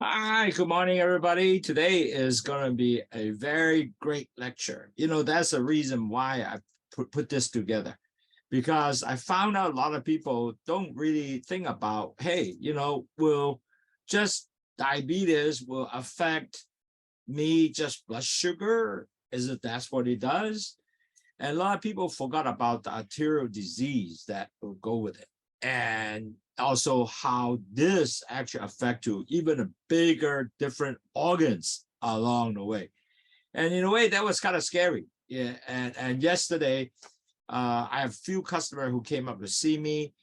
Hi, good morning, everybody. Today is going to be a very great lecture. That's the reason why I put this together, because I found out a lot of people don't really think about, hey, will just diabetes will affect me, just blood sugar? That's what it does? And a lot of people forgot about the arterial disease that will go with it. And also how this actually affect to even a bigger, different organs along the way. And in a way, that was kind of scary. Yeah. And yesterday, I have a few customers who came up to see me.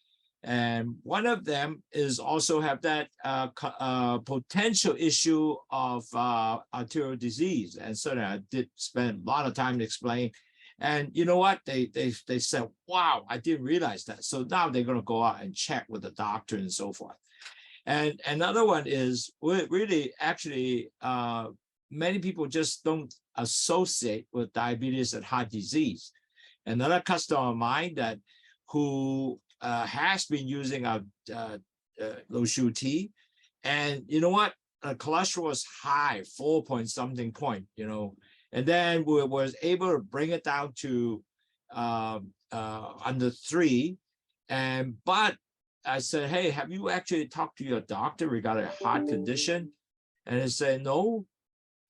And one of them is also have that potential issue of arterial disease. And so I did spend a lot of time to explain. And you know what? They said, wow, I didn't realize that. So now they're going to go out and check with the doctor and so forth. And another one is really actually many people just don't associate with diabetes and heart disease. Another customer of mine that who has been using a LOWSUTEA, and you know what? Cholesterol was high, 4 point something point, and then we was able to bring it down to under 3. But I said, hey, have you actually talked to your doctor regarding a heart condition? And they said, no.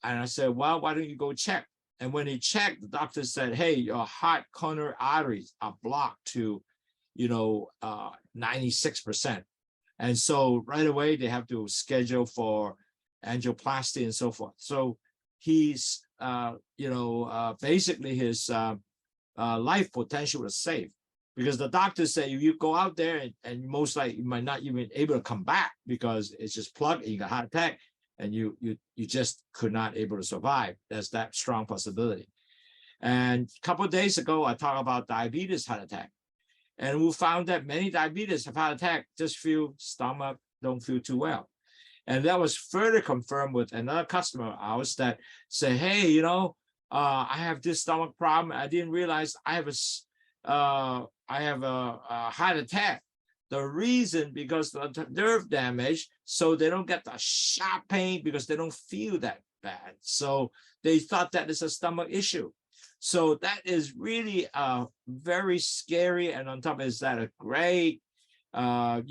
And I said, well, why don't you go check? And when he checked, the doctor said, hey, your heart coronary arteries are blocked to, 96%. And so right away, they have to schedule for angioplasty and so forth. So he's, basically his life potential is safe, because the doctors say if you go out there and most likely you might not even able to come back because it's just plugged and you got a heart attack and you just could not able to survive. There's that strong possibility. And a couple of days ago, I talked about diabetes heart attack. And we found that many diabetes have heart attack, just feel stomach, don't feel too well. And that was further confirmed with another customer of ours that said, hey, I have this stomach problem. I didn't realize I have a heart attack. The reason, because of the nerve damage, so they don't get the sharp pain because they don't feel that bad. So they thought that is a stomach issue. So that is really very scary. And on top of that, a great, alert,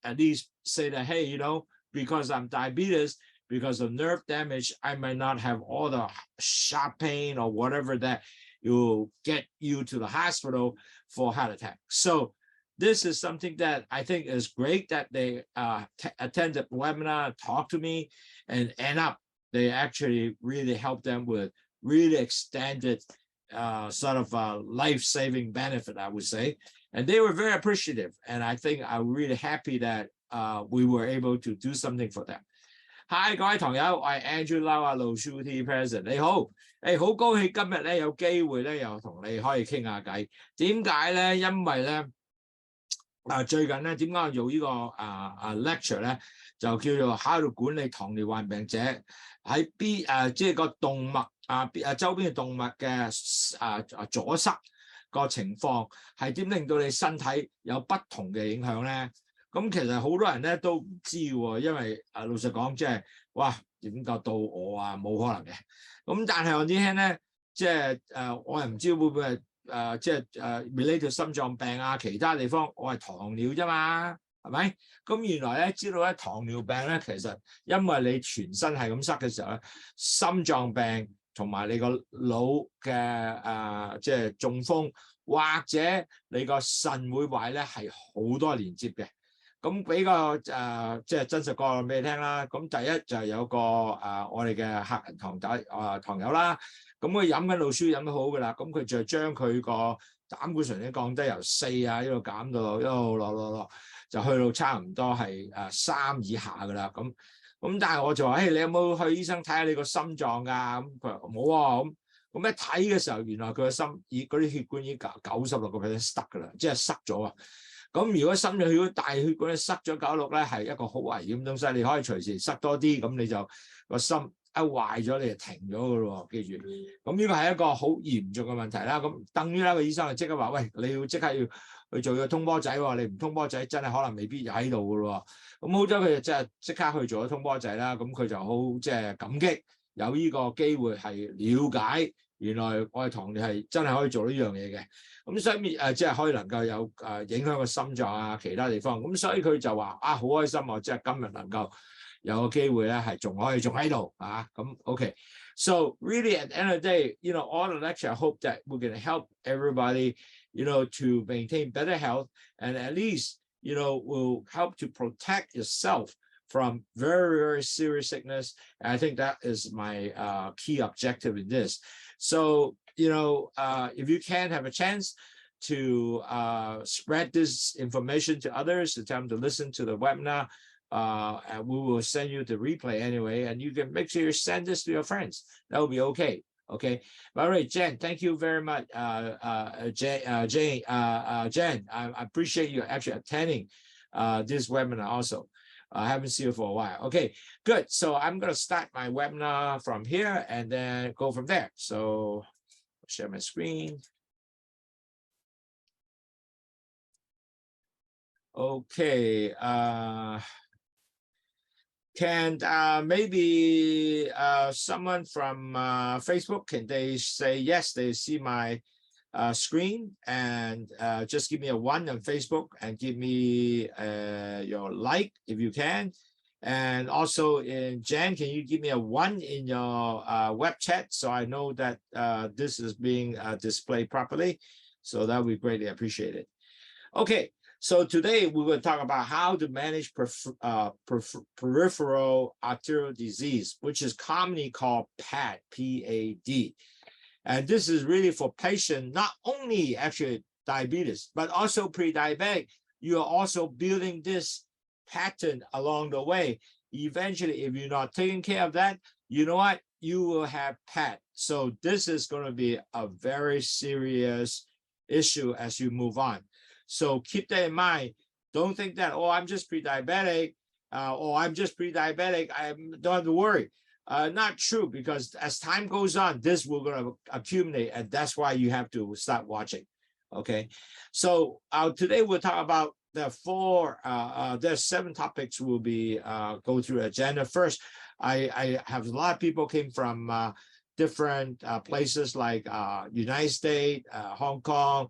at least say that, hey, because I'm diabetes, because of nerve damage, I might not have all the sharp pain or whatever that will get you to the hospital for heart attack. So this is something that I think is great that they attended the webinar, talk to me, and end up, they actually really help them with really extended sort of life-saving benefit, I would say. And they were very appreciative. And I think I'm really happy that we were able to do something for them. Hi， 各位朋友，我係 Andrew Lau 啊，LOWSUTEA President， 你好，好高興今日咧有機會咧又同你可以傾下偈。點解咧？因為咧最近咧點解我做呢個lecture咧，就叫做 How to 管理糖尿患病者喺即係個動脈周邊嘅動脈嘅阻塞個情況係點令到你身體有不同嘅影響咧？咁其實好多人咧都唔知喎，因為老實講，即係哇點夠到我啊？冇可能嘅。咁但係我啲聽咧，即係我又唔知會唔會係即係relate to心臟病啊，其他地方我係糖尿啫嘛，係咪？咁原來咧知道咧糖尿病咧，其實因為你全身係咁塞嘅時候咧，心臟病同埋你個腦嘅即係中風，或者你個腎會壞咧，係好多連接嘅。咁俾個即係真實個案俾你聽啦。咁第一就係有個我哋嘅客人糖友啦，咁佢飲緊LOWSUTEA飲得好㗎啦，咁佢就將佢個膽固醇咧降低由4啊一路減到一路落，就去到差唔多係3以下㗎啦。咁但係我就話，你有冇去醫生睇下你個心臟㗎？咁佢話冇啊。咁一睇嘅時候，原來佢個心嗰啲血管已經96% 塞㗎啦，即係塞咗啊！咁如果心臟血管大血管塞咗96咧，係一個好危險嘅東西，你可以隨時塞多啲，咁你就個心壞咗你就停咗噶咯，記住。咁呢個係一個好嚴重嘅問題啦。咁等於啦，個醫生就即刻話：喂，你要即刻要去做個通波仔喎，你唔通波仔真係可能未必喺度噶咯。咁好彩佢就即刻去做咗通波仔啦。咁佢就好即係感激有呢個機會係了解原來我哋糖尿係真係可以做呢樣嘢嘅。咁所以即係可以能夠有影響個心臟啊其他地方。咁所以佢就話好開心啊！即係今日能夠有個機會咧係仲喺度啊。咁 OK。So really at the end of the day, all the lecture, I hope that we're going to help everybody, to maintain better health and at least, will help to protect yourself from very, very serious sickness. And I think that is my key objective in this. So, if you can have a chance to spread this information to others, to tell them to listen to the webinar, and we will send you the replay anyway, and you can make sure you send this to your friends. That will be okay. Okay. All right, Jen, thank you very much. Jen, I appreciate you actually attending this webinar also. I haven't seen you for a while. Okay, good. So I'm going to start my webinar from here and then go from there. So share my screen. Okay. Can maybe someone from Facebook, can they say yes, they see my screen, and just give me a 1 on Facebook and give me your like if you can. And also in Jan, can you give me a 1 in your web chat so I know that this is being displayed properly? So that would be greatly appreciated. Okay. So today we will talk about how to manage peripheral arterial disease, which is commonly called PAD, P-A-D. And this is really for patients, not only actually diabetes, but also pre-diabetic. You are also building this pattern along the way. Eventually, if you're not taking care of that, you know what? You will have PAD. So this is going to be a very serious issue as you move on. So keep that in mind. Don't think that, I'm just pre-diabetic, I'm just pre-diabetic, I don't have to worry. Not true, because as time goes on, this will going to accumulate, and that's why you have to start watching. Okay, so today we'll talk about the there's 7 topics we'll be go through agenda. First, I have a lot of people came from different places like United States, Hong Kong,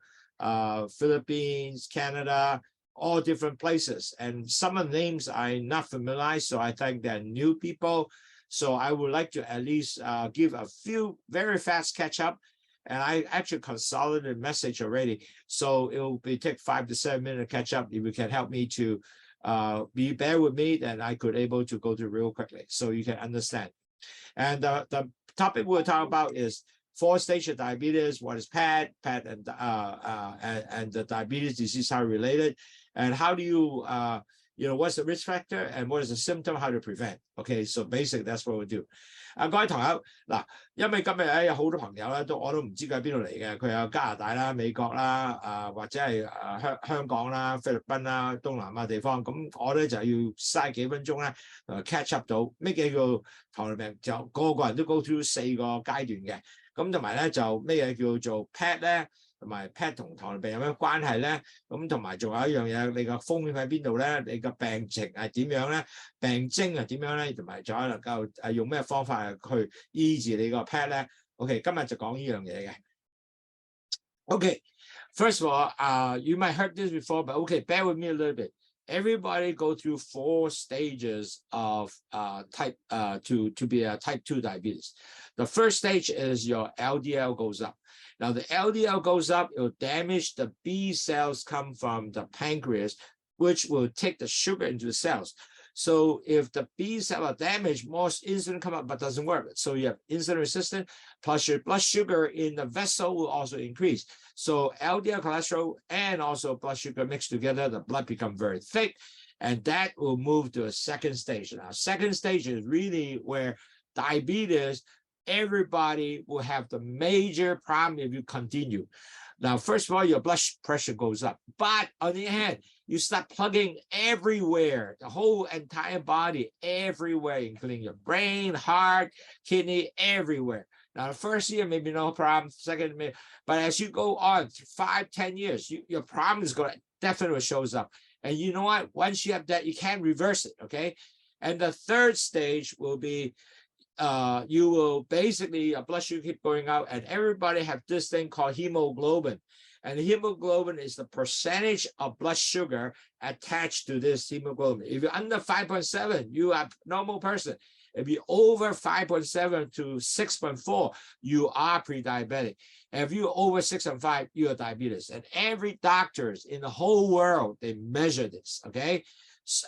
Philippines, Canada, all different places. And some of the names I'm not familiar, so I think they're new people. So I would like to at least give a few very fast catch up. And I actually consolidated message already. So it will take 5 to 7 minutes catch up. If you can help me to bear with me, then I could able to go through real quickly so you can understand. And the topic we'll talk about is 4 stages of diabetes. What is PAD and the diabetes disease, how related, and how do you, what's the risk factor and what is the symptom, how to prevent. Okay, so basically that's what we'll do. 各位朋友嗱，因為今日咧有好多朋友咧我都唔知佢喺邊度嚟嘅，佢有加拿大啦、美國啦、或者係香港啦、菲律賓啦、東南亞地方，咁我咧就要嘥幾分鐘咧catch up 到咩叫糖尿病，就個人都 go through 4個階段嘅。咁同埋咧就咩嘢叫做 PAD 咧，同埋 PAD 同糖尿病有咩關係咧？咁同埋仲有一樣嘢，你個風險喺邊度咧？你個病情係點樣咧？病徵係點樣咧？同埋仲有能夠用咩方法去醫治你個 PAD 咧 ？OK， 今日就講呢樣嘢嘅。OK, first of all, you might heard this before, but okay, bear with me a little bit. Everybody go through 4 stages of to be a type 2 diabetes. The first stage is your LDL goes up. Now the LDL goes up, it will damage the B cells come from the pancreas, which will take the sugar into the cells. So if the B cells are damaged, more insulin come up, but doesn't work. So you have insulin resistance, plus your blood sugar in the vessel will also increase. So LDL cholesterol and also blood sugar mixed together, the blood become very thick, and that will move to a second stage. Now, second stage is really where diabetes, everybody will have the major problem if you continue. Now, first of all, your blood pressure goes up. But on the other hand, you start plugging everywhere, the whole entire body, everywhere, including your brain, heart, kidney, everywhere. Now, the first year, maybe no problem. Second, maybe, but as you go on, 5, 10 years, your problem is going to definitely shows up. And you know what? Once you have that, you can't reverse it, okay? And the third stage will be, you will basically, your blood sugar keep going out, and everybody have this thing called hemoglobin. And the hemoglobin is the percentage of blood sugar attached to this hemoglobin. If you're under 5.7, you are a normal person. If you're over 5.7 to 6.4, you are pre-diabetic. If you're over 6.5, you're diabetes. And every doctors in the whole world, they measure this, okay?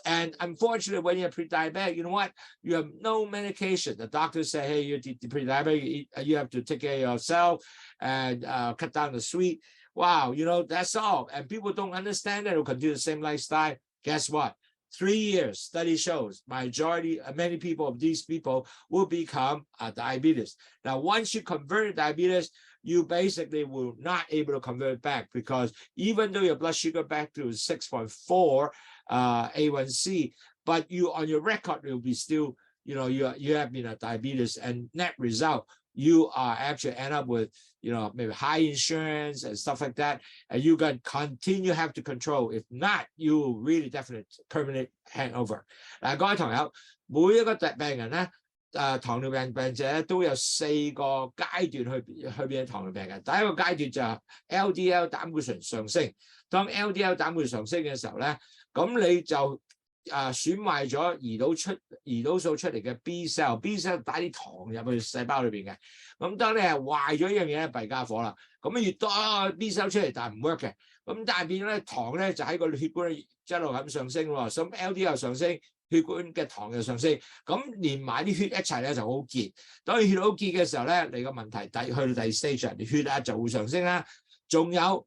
And unfortunately, when you're pre-diabetic, you know what? You have no medication. The doctors say, hey, you're pre-diabetic, you have to take care of yourself and cut down the sweet. Wow, you know, that's all. And people don't understand that, will continue the same lifestyle. Guess what? 3 years, study shows, many people of these people will become diabetes. Now, once you convert to diabetes, you basically will not able to convert it back, because even though your blood sugar back to 6.4 A1C, but you on your record will be still, you know, you have been a diabetes, and net result, you are actually end up with, you know, maybe high insurance and stuff like that, and you can continue have to control. If not, you will really definitely permanent hangover. 嗱，各位朋友，每一個病人咧，糖尿病病者都有4個階段去變糖尿病嘅。第一個階段就係 LDL 膽固醇上升。當 LDL 膽固醇上升嘅時候咧，咁你就損壞咗胰島素出嚟嘅 B cell 打啲糖入去細胞裏邊嘅。咁當你係壞咗一樣嘢咧，弊家伙啦。咁越多 B cell 出嚟，但係唔 work 嘅。咁但係變咗咧，糖咧就喺個血管一路咁上升喎。咁 LDL 上升，血管嘅糖又上升，咁連埋啲血一齊咧就好結。當你血好結嘅時候咧，你個問題去到第 stage， 你血壓就會上升啦。仲有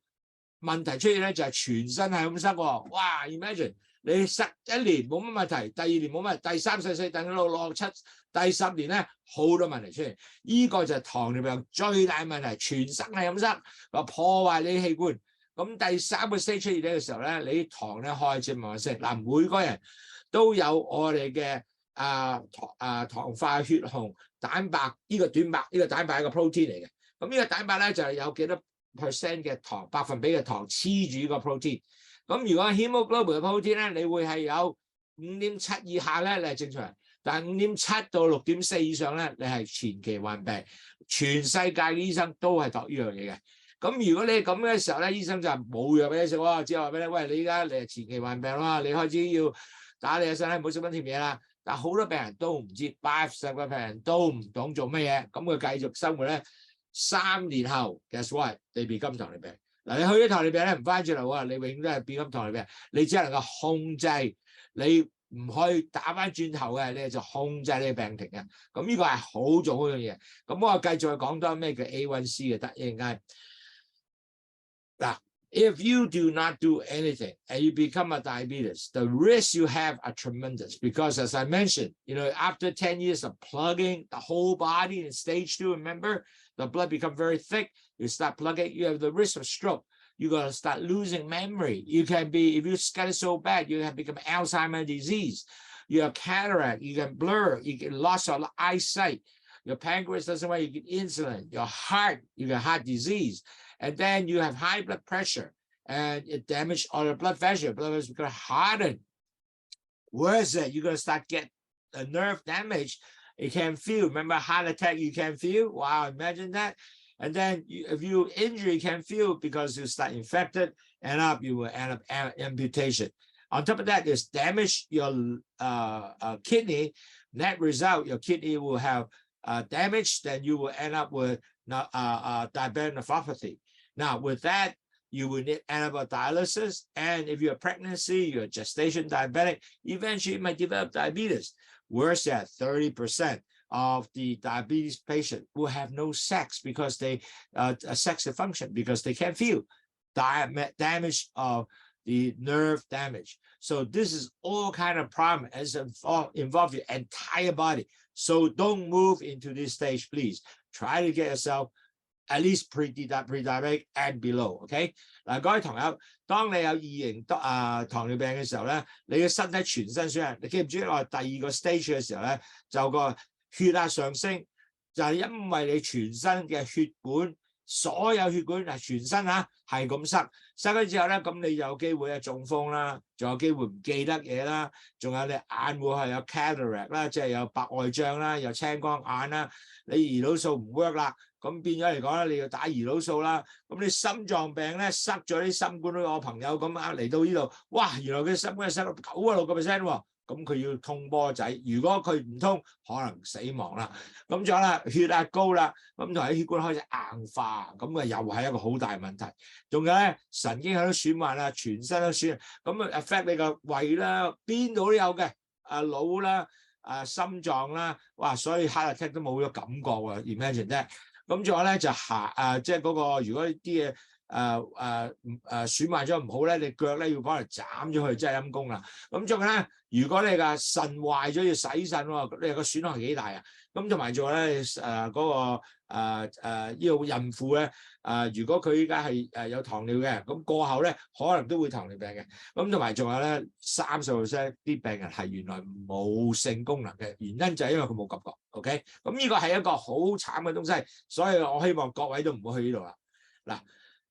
問題出現咧，就係全身係咁塞喎。哇 ！Imagine 你塞1年冇乜問題，第2年冇乜，第3、4、4等到6、7、第10年咧好多問題出現。呢個就係糖尿病最大問題，全身係咁塞，話破壞你器官。咁第3個 stage 出現嘅時候咧，你啲糖咧開始慢慢升。嗱，每個人都有我哋嘅糖化血紅蛋白，呢個蛋白係一個 protein 嚟嘅。咁呢個蛋白咧就係有幾多 percent 嘅糖，百分比嘅糖黐住呢個 protein。咁如果 hemoglobin 嘅 protein 咧，你會係有 5.7 以下咧，你係正常人；但係 5.7 到 6.4 以上咧，你係前期患病。全世界嘅醫生都係度呢樣嘢嘅。咁如果你咁嘅時候咧，醫生就冇藥俾你食喎，只係話俾你，喂，你而家你係前期患病啦，你開始要打你嘅身體，唔好食咁甜嘢啦。但係好多病人都唔知，80%嘅病人都唔懂做乜嘢，咁佢繼續生活咧，3年後 ，guess what？ 你become糖尿病。嗱，你去咗糖尿病咧，唔翻轉頭喎，你永遠都係become糖尿病。你只能夠控制，你唔可以打翻轉頭嘅，你就控制你嘅病情嘅。咁呢個係好重要嘅嘢。咁我繼續去講多咩叫 A1C 嘅得一陣間。嗱。If you do not do anything and you become a diabetes, the risks you have are tremendous because, as I mentioned, you know, after 10 years of plugging the whole body in stage 2, remember, the blood become very thick. You start plugging, you have the risk of stroke. You're going to start losing memory. You can be, if you get it so bad, you have become Alzheimer's disease. You have cataract, you can blur, you get loss of eyesight. Your pancreas doesn't work, you get insulin. Your heart, you get heart disease. And then you have high blood pressure and it damages all your blood vessel. Blood vessel is going to harden. Worse, you're going to start getting a nerve damage. You can't feel. Remember heart attack, you can't feel? Wow, imagine that. And then if you injury, you can't feel because you start infected, you will end up amputation. On top of that, there's damage your kidney. Net result, your kidney will have damage, then you will end up with diabetic nephropathy. Now, with that, you will need dialysis, and if you're a pregnancy, you're a gestation diabetic, eventually you might develop diabetes. Worse yet, 30% of the diabetes patient will have no sex because they sex dysfunction because they can't feel. Damage of the nerve damage. So this is all kind of problem as involve your entire body. So don't move into this stage, please. Try to get yourself at least pre-diabetic and below。OK， 嗱，各位朋友，當你有2型糖尿病嘅時候咧，你嘅身體全身酸，你記唔記得我第2個 stage 嘅時候咧，就個血壓上升，就係因為你全身嘅血管。所有血管係全身係咁塞咗之後咧，咁你有機會係中風啦，仲有機會唔記得嘢啦，仲有你眼會係有 cataract 啦，即係有白內障啦，有青光眼啦，你胰島素唔 work 啦，咁變咗嚟講咧，你要打胰島素啦，咁你心臟病咧塞咗啲心管，我朋友咁嚟到呢度，哇，原來佢心管係塞到96%喎。咁佢要通波仔，如果佢唔通，可能死亡啦。咁仲有啦，血壓高啦，咁同埋血管開始硬化，咁又係一個好大問題。仲有咧，神經喺度損壞啦，全身都損，咁affect 你個胃啦，邊度都有嘅，腦啦，心臟啦，哇！所以 heart attack 都冇咗感覺喎 ，imagine 啫。咁仲有咧就即係嗰個如果啲嘢。損壞咗唔好咧，你腳咧要幫人斬咗佢，真係陰公啦。咁仲有咧，如果你個腎壞咗要洗腎喎，你個損害幾大啊？咁同埋仲有咧嗰個呢個孕婦咧如果佢依家係有糖尿嘅，咁過後咧可能都會糖尿病嘅。咁同埋仲有咧30%啲病人係原來冇性功能嘅，原因就係因為佢冇感覺。OK， 咁呢個係一個好慘嘅東西，所以我希望各位都唔好去呢度啦。嗱。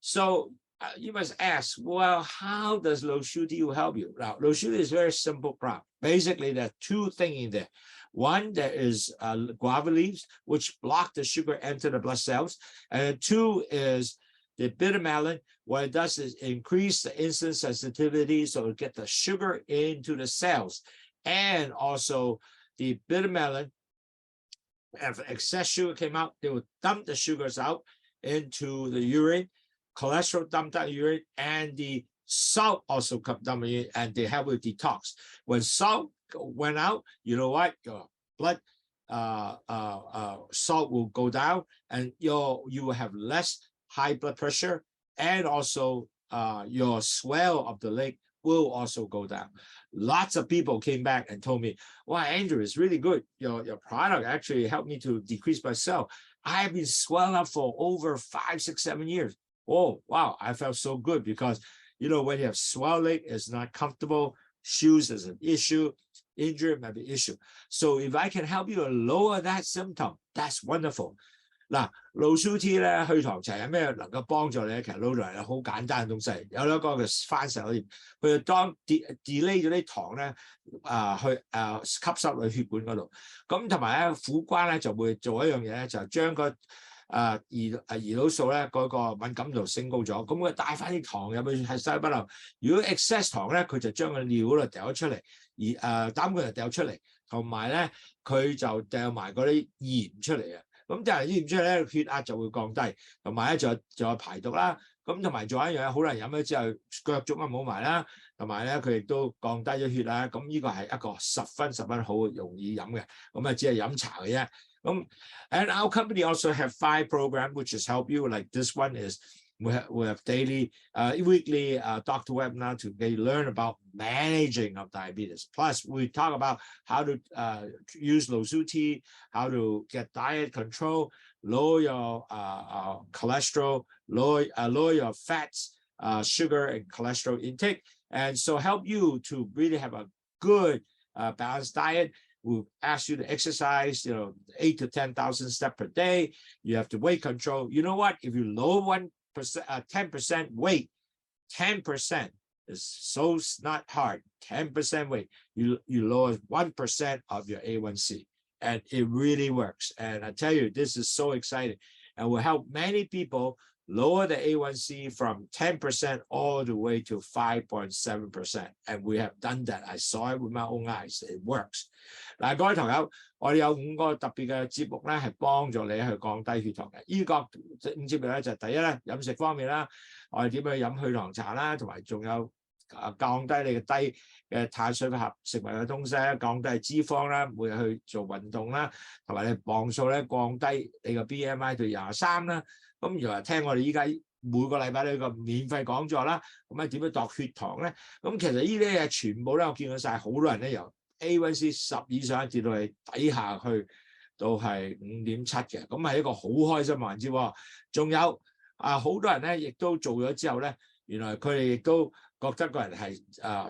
So you must ask, well, how does LOWSUTEA help you? Now, LOWSUTEA is a very simple product. Basically, there are 2 things in there. One, there is guava leaves, which block the sugar enter the blood cells. And 2 is the bitter melon. What it does is increase the insulin sensitivity, so it get the sugar into the cells. And also, the bitter melon, if excess sugar came out, they would dump the sugars out into the urine.Cholesterol dumped out urine, and the salt also come down in, and they help with detox. When salt went out, you know what? Your blood salt will go down, and you will have less high blood pressure, and also your swell of the leg will also go down. Lots of people came back and told me, "Wow, Andrew, it's really good. Your product actually helped me to decrease my swell. I have been swelled up for over 5, 6, 7 years."Oh, wow, I felt so good because, when you have swelling, it's not comfortable. Shoes is an issue. Injury might be an issue. So if I can help you to lower that symptom, that's wonderful. 嗱，LOWSUTEA 咧去糖茶有咩能夠幫助你咧？其實老實係好簡單嘅東西，有一個嘅番石榴，佢就當 delay 咗啲糖咧去吸收去血管嗰度。咁同埋咧苦瓜咧就會做一樣嘢咧，就將個胰島素咧嗰個敏感度升高咗，咁佢帶翻啲糖入去係細不流。如果 excess 糖咧，佢就將個尿咧掉咗出嚟，而膽固醇掉出嚟，同埋咧佢就掉埋嗰啲鹽出嚟啊。咁掉完鹽出嚟咧，血壓就會降低，同埋咧仲有排毒啦。咁同埋仲有一樣嘢，好多人飲咗之後腳腫啊冇埋啦，同埋咧佢亦都降低咗血啦。咁呢個係一個十分好容易飲嘅，咁只係飲茶嘅啫。And our company also have 5 programs which is help you. Like this one is we have daily, weekly doctor webinar to learn about managing of diabetes. Plus, we talk about how to use LOWSUTEA, how to get diet control, lower your cholesterol, lower your fats, sugar, and cholesterol intake, and so help you to really have a good balanced diet. We'll ask you to exercise, 8 to 10,000 steps per day. You have to weight control. You know what? If you lower 10% weight, 10% is so not hard. 10% weight, you lower 1% of your A1C, and it really works. And I tell you, this is so exciting, and will help many people lower the A1C from 10% all the way to 5.7%. And we have done that. I saw it with my own eyes. It works. 嗱，各位朋友，我哋有5個特別嘅節目咧，係幫助你去降低血糖嘅。呢個5節目咧就第一咧，飲食方面啦，我哋點樣飲去糖茶啦，同埋仲有降低你嘅低嘅碳水化合食物嘅東西啦，降低脂肪啦，每日去做運動啦，同埋你磅數咧降低你個 BMI 到23啦。咁原來聽我哋依家每個禮拜呢個免費講座啦，咁點樣度血糖咧？咁其實呢啲嘢全部咧，我見到晒好多人咧由 A1C 10以上跌到去底下去到係5.7嘅，咁係一個好開心嘅環節喎。仲有好多人咧，亦都做咗之後咧，原來佢哋亦都覺得個人係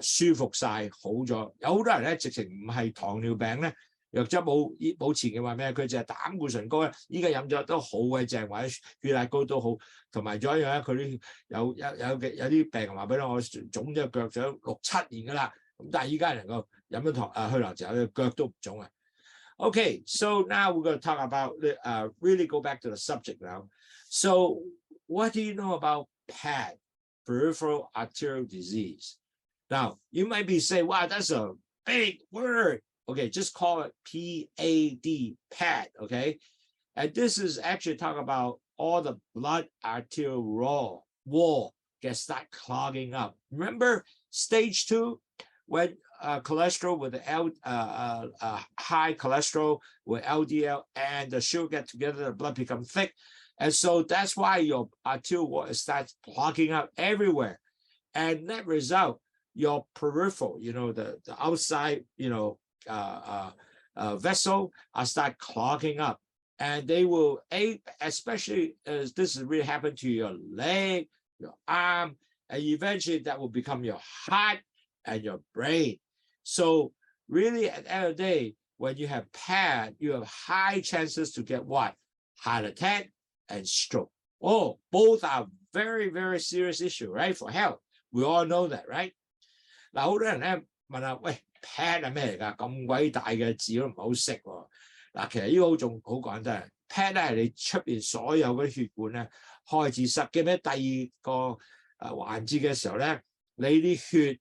舒服晒，好咗。有好多人咧，直情唔係糖尿病咧，藥質冇前嘅話咩？佢就係膽固醇高咧，依家飲咗都好鬼正，或者血壓高都好。同埋仲有一樣咧，佢啲有啲病人話俾我腫咗腳咗6、7年噶啦，咁但係依家能夠飲咗去糖之後，腳都唔腫啊。Okay, so now we're going to talk about really go back to the subject now. So what do you know about PAD, Peripheral Artery Disease? Now, you might be saying, wow, that's a big word. Okay, just call it PAD, PAD, okay? And this is actually talking about all the blood arterial wall gets start clogging up. Remember stage 2, when cholesterol with high cholesterol with LDL and the sugar get together, the blood become thick. And so that's why your arterial wall starts clogging up everywhere. And that result, your peripheral, the outside, vessel start clogging up. And they will, especially as this has really happened to your leg, your arm, and eventually that will become your heart and your brain. So really at the end of the day, when you have PAD, you have high chances to get what? Heart attack and stroke. Oh, both are very, very serious issue, right? For health. We all know that, right? 嗱，好多人咧問下，喂 ，PAD 係咩嚟㗎？咁鬼大嘅字都唔好識喎。嗱，其實呢個好簡單 ，PAD 咧係你出邊所有嗰啲血管咧開始塞。記唔記得第2個環節嘅時候咧，你啲血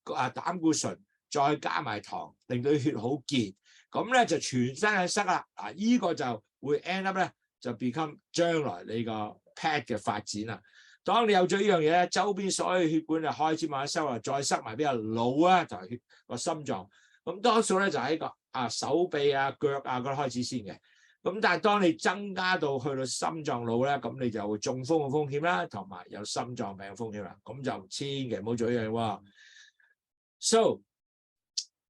膽固醇再加埋糖，令到啲血好結，咁咧就全身係塞啦。呢個就會 end up 咧就 become 將來你個 PAD 嘅發展啦。當你有咗呢樣嘢咧，周邊所有血管就開始慢慢收啦，再塞埋比較腦啊，就係個心臟。咁多數咧就喺個手臂腳嗰度開始先嘅。咁但係當你增加到去到心臟腦咧，咁你就會中風嘅風險啦，同埋有心臟病嘅風險啦。咁就千祈唔好做呢樣喎。So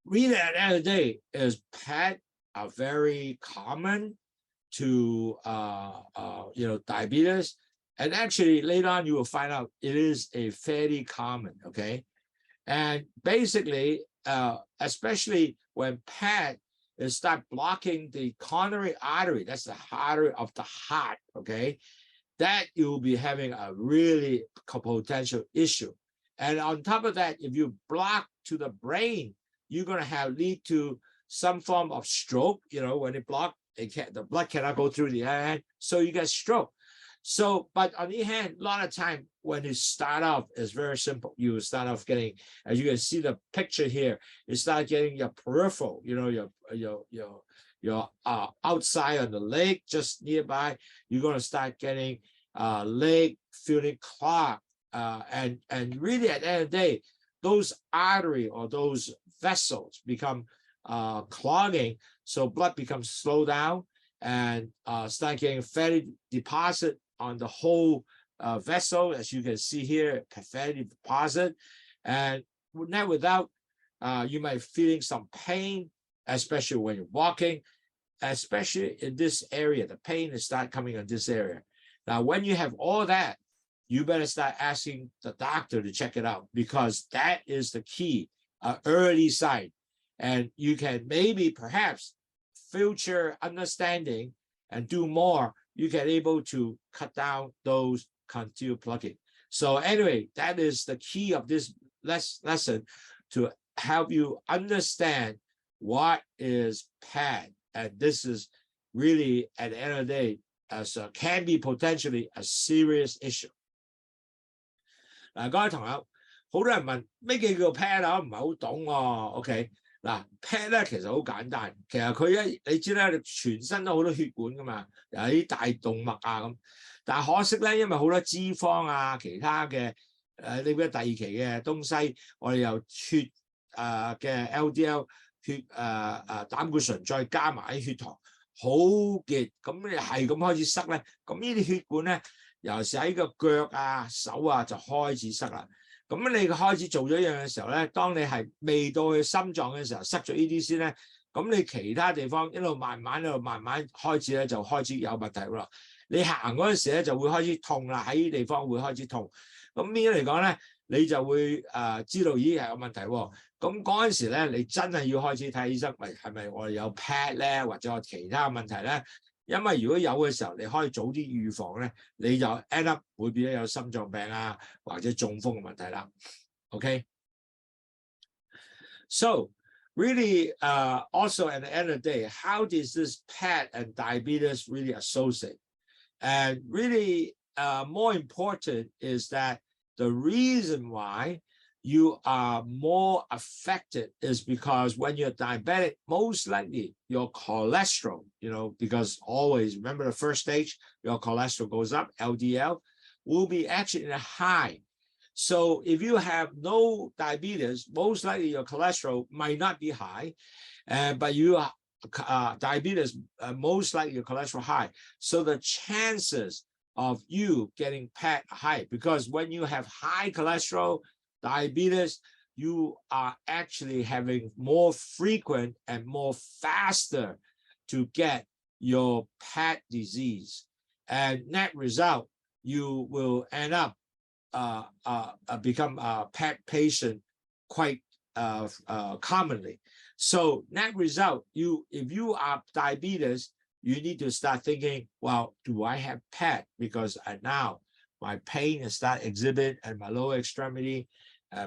really at the end of the day is PAD are very common to diabetes. And actually, later on, you will find out it is a fairly common, okay? And basically, especially when PAD is start blocking the coronary artery, that's the artery of the heart, okay? That you'll be having a really potential issue. And on top of that, if you block to the brain, you're going to lead to some form of stroke. When it block, the blood cannot go through the head, so you get stroke. So, but on the other hand, a lot of time when you start off, it's very simple. You start off getting, as you can see the picture here, you start getting your peripheral, your outside on the leg, just nearby. You're going to start getting leg feeling clogged, and really at the end of the day, those artery or those vessels become clogging, so blood becomes slow down and start getting fatty deposit on the whole vessel, as you can see here, fatty deposit. And without, you might feeling some pain, especially when you're walking, especially in this area. The pain is start coming in this area. Now, when you have all that, you better start asking the doctor to check it out, because that is the key, early sign. And you can maybe perhaps future understanding and do more, you can able to cut down those continued plugging. So anyway, that is the key of this lesson, to help you understand what is PAD. And this is really, at the end of the day, can be potentially a serious issue. 嗱，各位同學，好多人問咩叫 PAD 啊？唔係好懂喎。OK。嗱 ，PAD 咧其實好簡單，其實佢你知咧，全身都好多血管噶嘛，有啲大動脈咁。但係可惜咧，因為好多脂肪其他嘅呢啲第二期嘅東西，我哋由血嘅 LDL 血膽固醇，再加埋啲血糖，好結，咁你係咁開始塞咧，咁呢啲血管咧，尤其是喺個腳手就開始塞啦。咁你開始做咗一樣嘅時候咧，當你係未到去心臟嘅時候，塞咗呢啲先咧，咁你其他地方一路慢慢開始咧就開始有問題啦。你行嗰陣時咧就會開始痛啦，喺呢啲地方會開始痛。咁邊嚟講咧，你就會知道咦係有問題喎。咁嗰陣時咧，你真係要開始睇醫生，係咪我哋有 pad 咧，或者有其他問題咧？因為如果有嘅時候，你可以早啲預防咧，你就 end up 會變咗有心臟病啊，或者中風嘅問題啦。OK， so really also at the end of the day, how does this pad and diabetes really associate? And really more important is that the reason why you are more affected is because when you're diabetic, most likely your cholesterol, because always remember the first stage, your cholesterol goes up, LDL, will be actually in a high. So if you have no diabetes, most likely your cholesterol might not be high, but you are diabetes, most likely your cholesterol high. So the chances of you getting PAD high, because when you have high cholesterol, diabetes, you are actually having more frequent and more faster to get your PAD disease. And net result, you will end up become a PAD patient quite commonly. So net result, if you are diabetes, you need to start thinking, well, do I have PAD? Because now my pain is start exhibit and my lower extremity,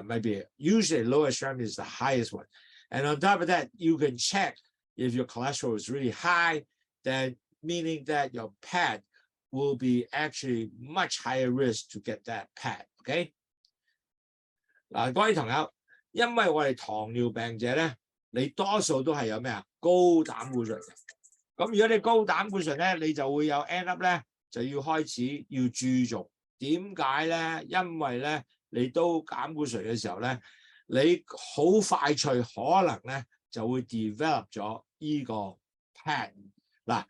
maybe usually lower extremity is the highest one. And on top of that, you can check if your cholesterol is really high, then meaning that your PAD will be actually much higher risk to get that PAD. OK， 嗱，各位朋友，因為我哋糖尿病者咧，你多數都係有咩啊？高膽固醇嘅。咁如果你高膽固醇咧，你就會有 end up 咧，就要開始要注重。點解咧？因為咧，你高膽固醇嘅時候咧，你好快脆可能咧就會 develop 咗依個 PAD。嗱，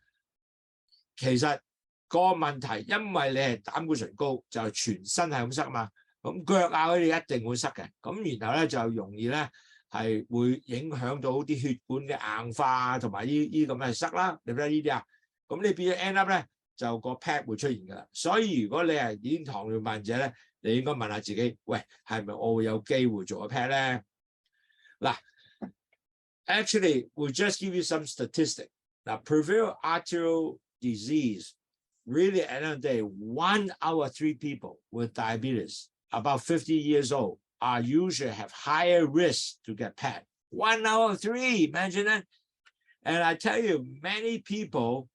其實個問題，因為你係膽固醇高，就全身係咁塞嘛。咁腳啊嗰啲一定會塞嘅。咁然後咧就容易咧係會影響到啲血管嘅硬化同埋呢咁嘅塞啦。你睇呢啲啊，咁你變咗 end up 咧就個 PAD 會出現㗎啦。所以如果你係已經糖尿病者咧，你應該問下自己，喂，係咪我會有機會做個 PAD 咧？嗱 ，actually we'll just give you some statistics. 嗱 ，Peripheral Artery Disease really at the end of the day, 1 out of 3 people with diabetes about 50 years old are usually have higher risk to get PAD. 1 out of 3, imagine that. And I tell you, many people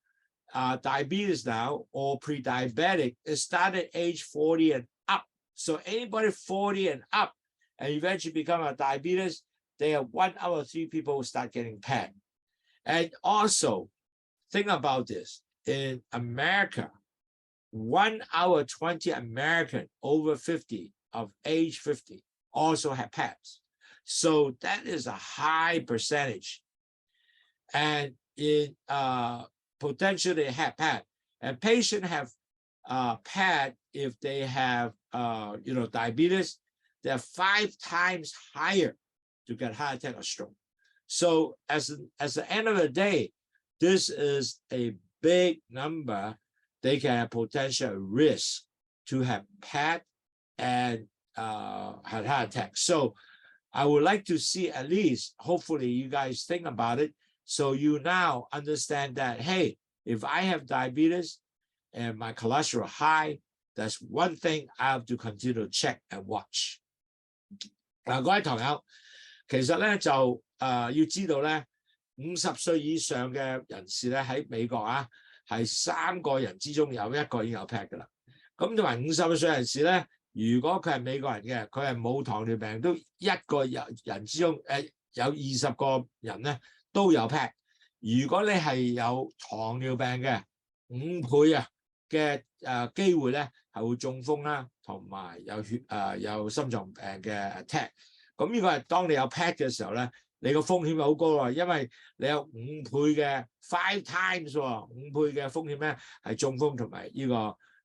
diabetes now or pre-diabetic, it started age 40 and up. So anybody 40 and up and eventually become a diabetes, they are 1 out of 3 people who start getting PAD. And also, think about this. In America, 1 out of 20 American over 50 of age 50 also have PADs. So that is a high percentage. And in potentially have PAD. And patients have PAD if they have diabetes, they're 5 times higher to get heart attack or stroke. So as the end of the day, this is a big number. They can have potential risk to have PAD and have heart attack. So I would like to see at least, hopefully you guys think about it. So you now understand that, hey, if I have diabetes and my cholesterol high, that's one thing I have to continue to check and watch. 嗱，各位朋友，其實咧就要知道咧，50歲以上嘅人士咧喺美國啊，係3個人之中有1個已經有 PAD 㗎啦。咁同埋50歲人士咧，如果佢係美國人嘅，佢係冇糖尿病，都1個人之中有20個人咧都有 PAD。如果你係有糖尿病嘅5倍嘅機會咧，係會中風啦，同埋有心臟病嘅 attack。咁呢個係當你有 PAD 嘅時候咧，你個風險好高啊，因為你有5倍嘅5 times 喎，5倍嘅風險咧係中風同埋呢個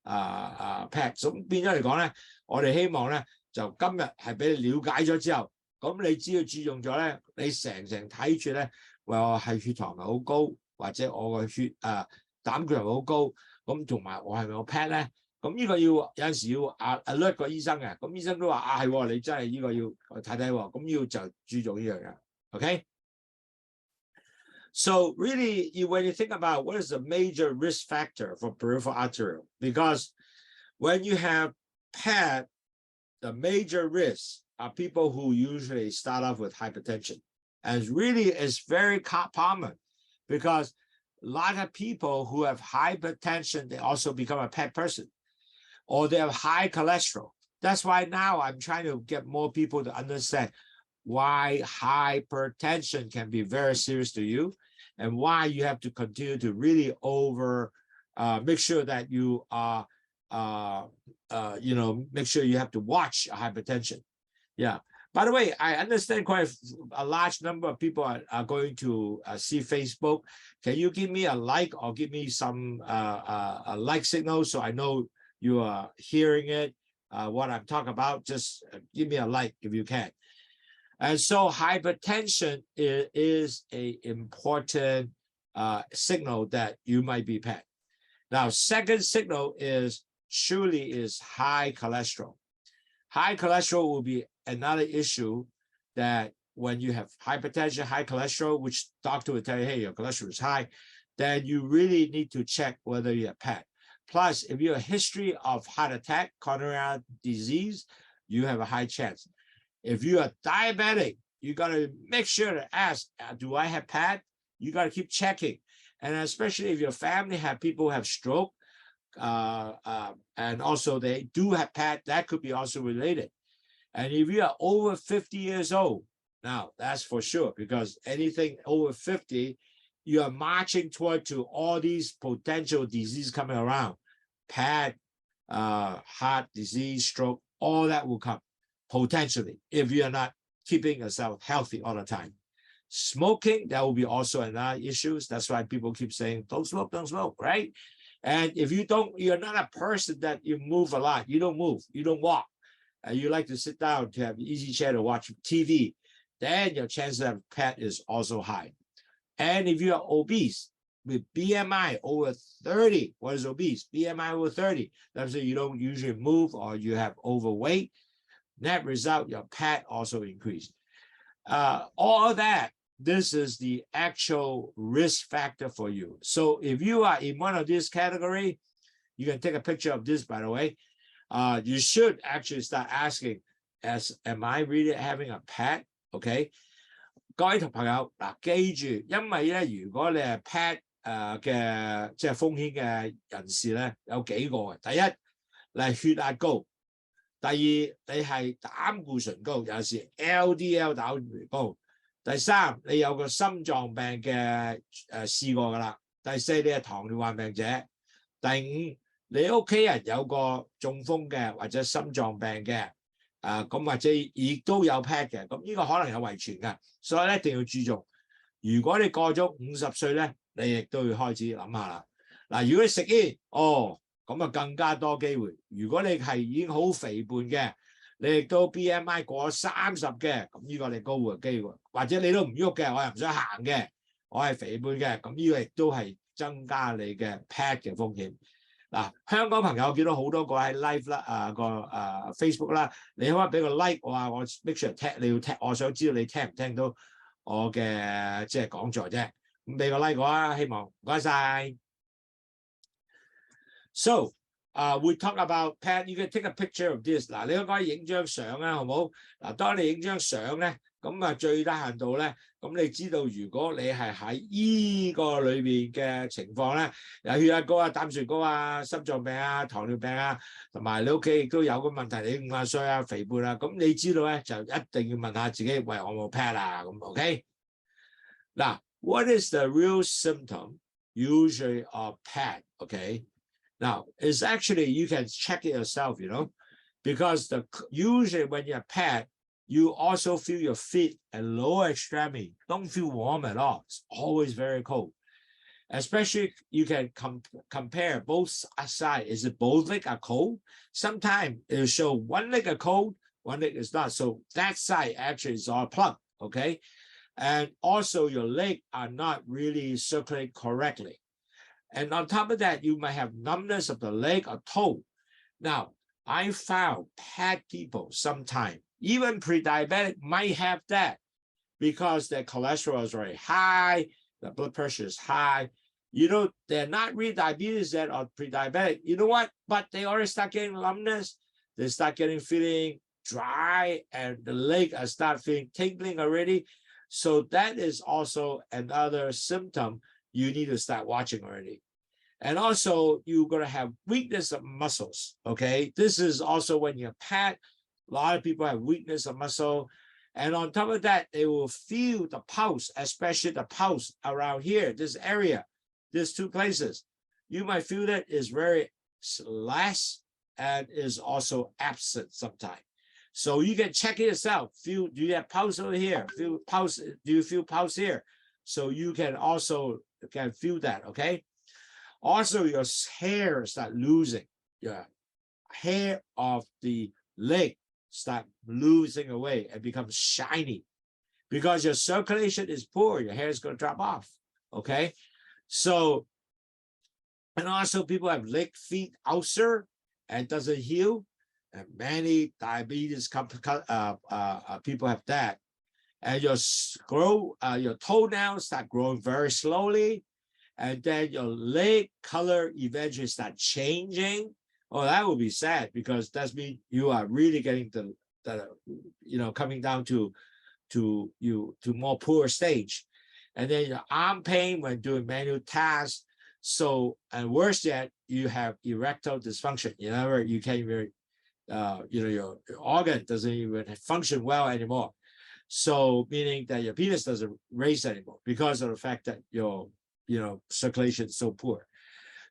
PAD。咁變咗嚟講咧，我哋希望咧就今日係俾你了解咗之後，咁你只要注重咗咧，你成睇住咧。喂，我係血糖係好高，或者我個膽固醇好高，咁同埋我係咪有 PAT 咧？咁呢個要有陣時要alert 個醫生嘅，咁醫生都話係，你真係呢個要睇睇喎，咁要就注重呢樣嘢 ，OK？ So really, when you think about what is the major risk factor for peripheral arterial, because when you have PAT, the major risks are people who usually start off with hypertension. And really it's very common because a lot of people who have hypertension, they also become a PAT person, or they have high cholesterol. That's why now I'm trying to get more people to understand why hypertension can be very serious to you, and why you have to continue to really make sure that you are, make sure you have to watch hypertension. Yeah. By the way, I understand quite a large number of people are going to see Facebook. Can you give me a like or give me some a like signal so I know you are hearing it, what I'm talking about? Just give me a like if you can. And so hypertension is an important signal that you might be PAT. Now, second signal is high cholesterol. High cholesterol will be another issue that when you have hypertension, high cholesterol, which doctor will tell you, hey, your cholesterol is high, then you really need to check whether you have PAT. Plus, if you have a history of heart attack, coronary artery disease, you have a high chance. If you are diabetic, you got to make sure to ask, do I have PAT? You got to keep checking. And especially if your family have people who have stroke, and also they do have PAT, that could be also related. And if you are over 50 years old, now that's for sure, because anything over 50, you are marching toward to all these potential diseases coming around. PAT, heart disease, stroke, all that will come potentially if you are not keeping yourself healthy all the time. Smoking, that will be also another issue. That's why people keep saying, don't smoke, right? And if you're not a person that you move a lot, you don't move, you don't walk, and you like to sit down to have an easy chair to watch TV, then your chance of PAT is also high. And if you are obese with BMI over 30, what is obese? BMI over 30. That's if you don't usually move or you have overweight. Net result, your PAT also increased. All of that, this is the actual risk factor for you. So if you are in one of these category, you can take a picture of this, by the way. You should actually start asking, am I really having a PAT? Okay. 各位朋友嗱，記住，因為咧，如果你係 PAT 嘅即係風險嘅人士咧，有幾個嘅。第一，你係血壓高；第二，你係膽固醇高，有時 LDL 膽固醇高；第三，你有個心臟病嘅試過㗎啦；第四，你係糖尿病病者；第五，你屋企人有個中風嘅或者心臟病嘅。咁或者亦都有 PAT 嘅，咁呢個可能有遺傳嘅，所以咧一定要注重。如果你過咗50歲咧，你亦都要開始諗下啦。嗱，如果你食煙，咁啊更加多機會。如果你係已經好肥胖嘅，你亦都 BMI 過咗30嘅，咁呢個你高嘅機會。或者你都唔喐嘅，我又唔想行嘅，我係肥胖嘅，咁呢個亦都係增加你嘅 PAT 嘅風險。嗱，香港朋友見到好多個喺 live 啦，Facebook 啦，你可唔可以俾個 like 我我 make sure 你要聽，我想知道你聽唔聽到我嘅即係講座啫。咁俾個 like 我啊，希望唔該晒。So, we talk about PAT. You can take a picture of this. 嗱，你可以影張相啊，好唔好？嗱，當你影張相咧，咁啊最低限度咧，咁你知道如果你係喺依個裏邊嘅情況咧，有血壓高啊、膽固醇高啊、心臟病啊、糖尿病啊，同埋你屋企亦都有個問題，你50歲啊、肥胖啊，咁你知道咧就一定要問下自己，喂，我冇 PAT 啊？咁 OK？ 嗱 ，what is the real symptom usually of PAT? Okay? Now, it's actually, you can check it yourself, because usually when you have PAT, you also feel your feet and lower extremity don't feel warm at all. It's always very cold. Especially, you can compare both sides. Is it both legs are cold? Sometimes it'll show one leg are cold, one leg is not. So that side actually is all plugged, okay? And also your leg are not really circulating correctly. And on top of that, you might have numbness of the leg or toe. Now, I found PAD people sometimes, even pre-diabetic, might have that because their cholesterol is very high, the blood pressure is high. You know, they're not really diabetes yet or pre-diabetic. You know what? But they already start getting numbness. They start feeling dry, and the leg start feeling tingling already. So that is also another symptom you need to start watching already. And also, you're going to have weakness of muscles, okay? This is also when you're PAD. A lot of people have weakness of muscle. And on top of that, they will feel the pulse, especially the pulse around here, this area, these two places. You might feel that is very less and is also absent sometimes. So you can check it yourself. Feel, do you have pulse over here? Feel pulse, do you feel pulse here? So you can also feel that, okay? Also, your hair start losing. Your hair of the leg start losing away and becomes shiny because your circulation is poor. Your hair is going to drop off. Okay, so and also people have leg feet ulcer and doesn't heal, and many diabetes people have that. And your toenails start growing very slowly, and then your leg color eventually start changing. Oh, that would be sad because that means you are really getting coming down to more poor stage. And then your arm pain when doing manual tasks. So, and worse yet, you have erectile dysfunction. You can't even, your organ doesn't even function well anymore. So, meaning that your penis doesn't raise anymore because of the fact that your circulation is so poor.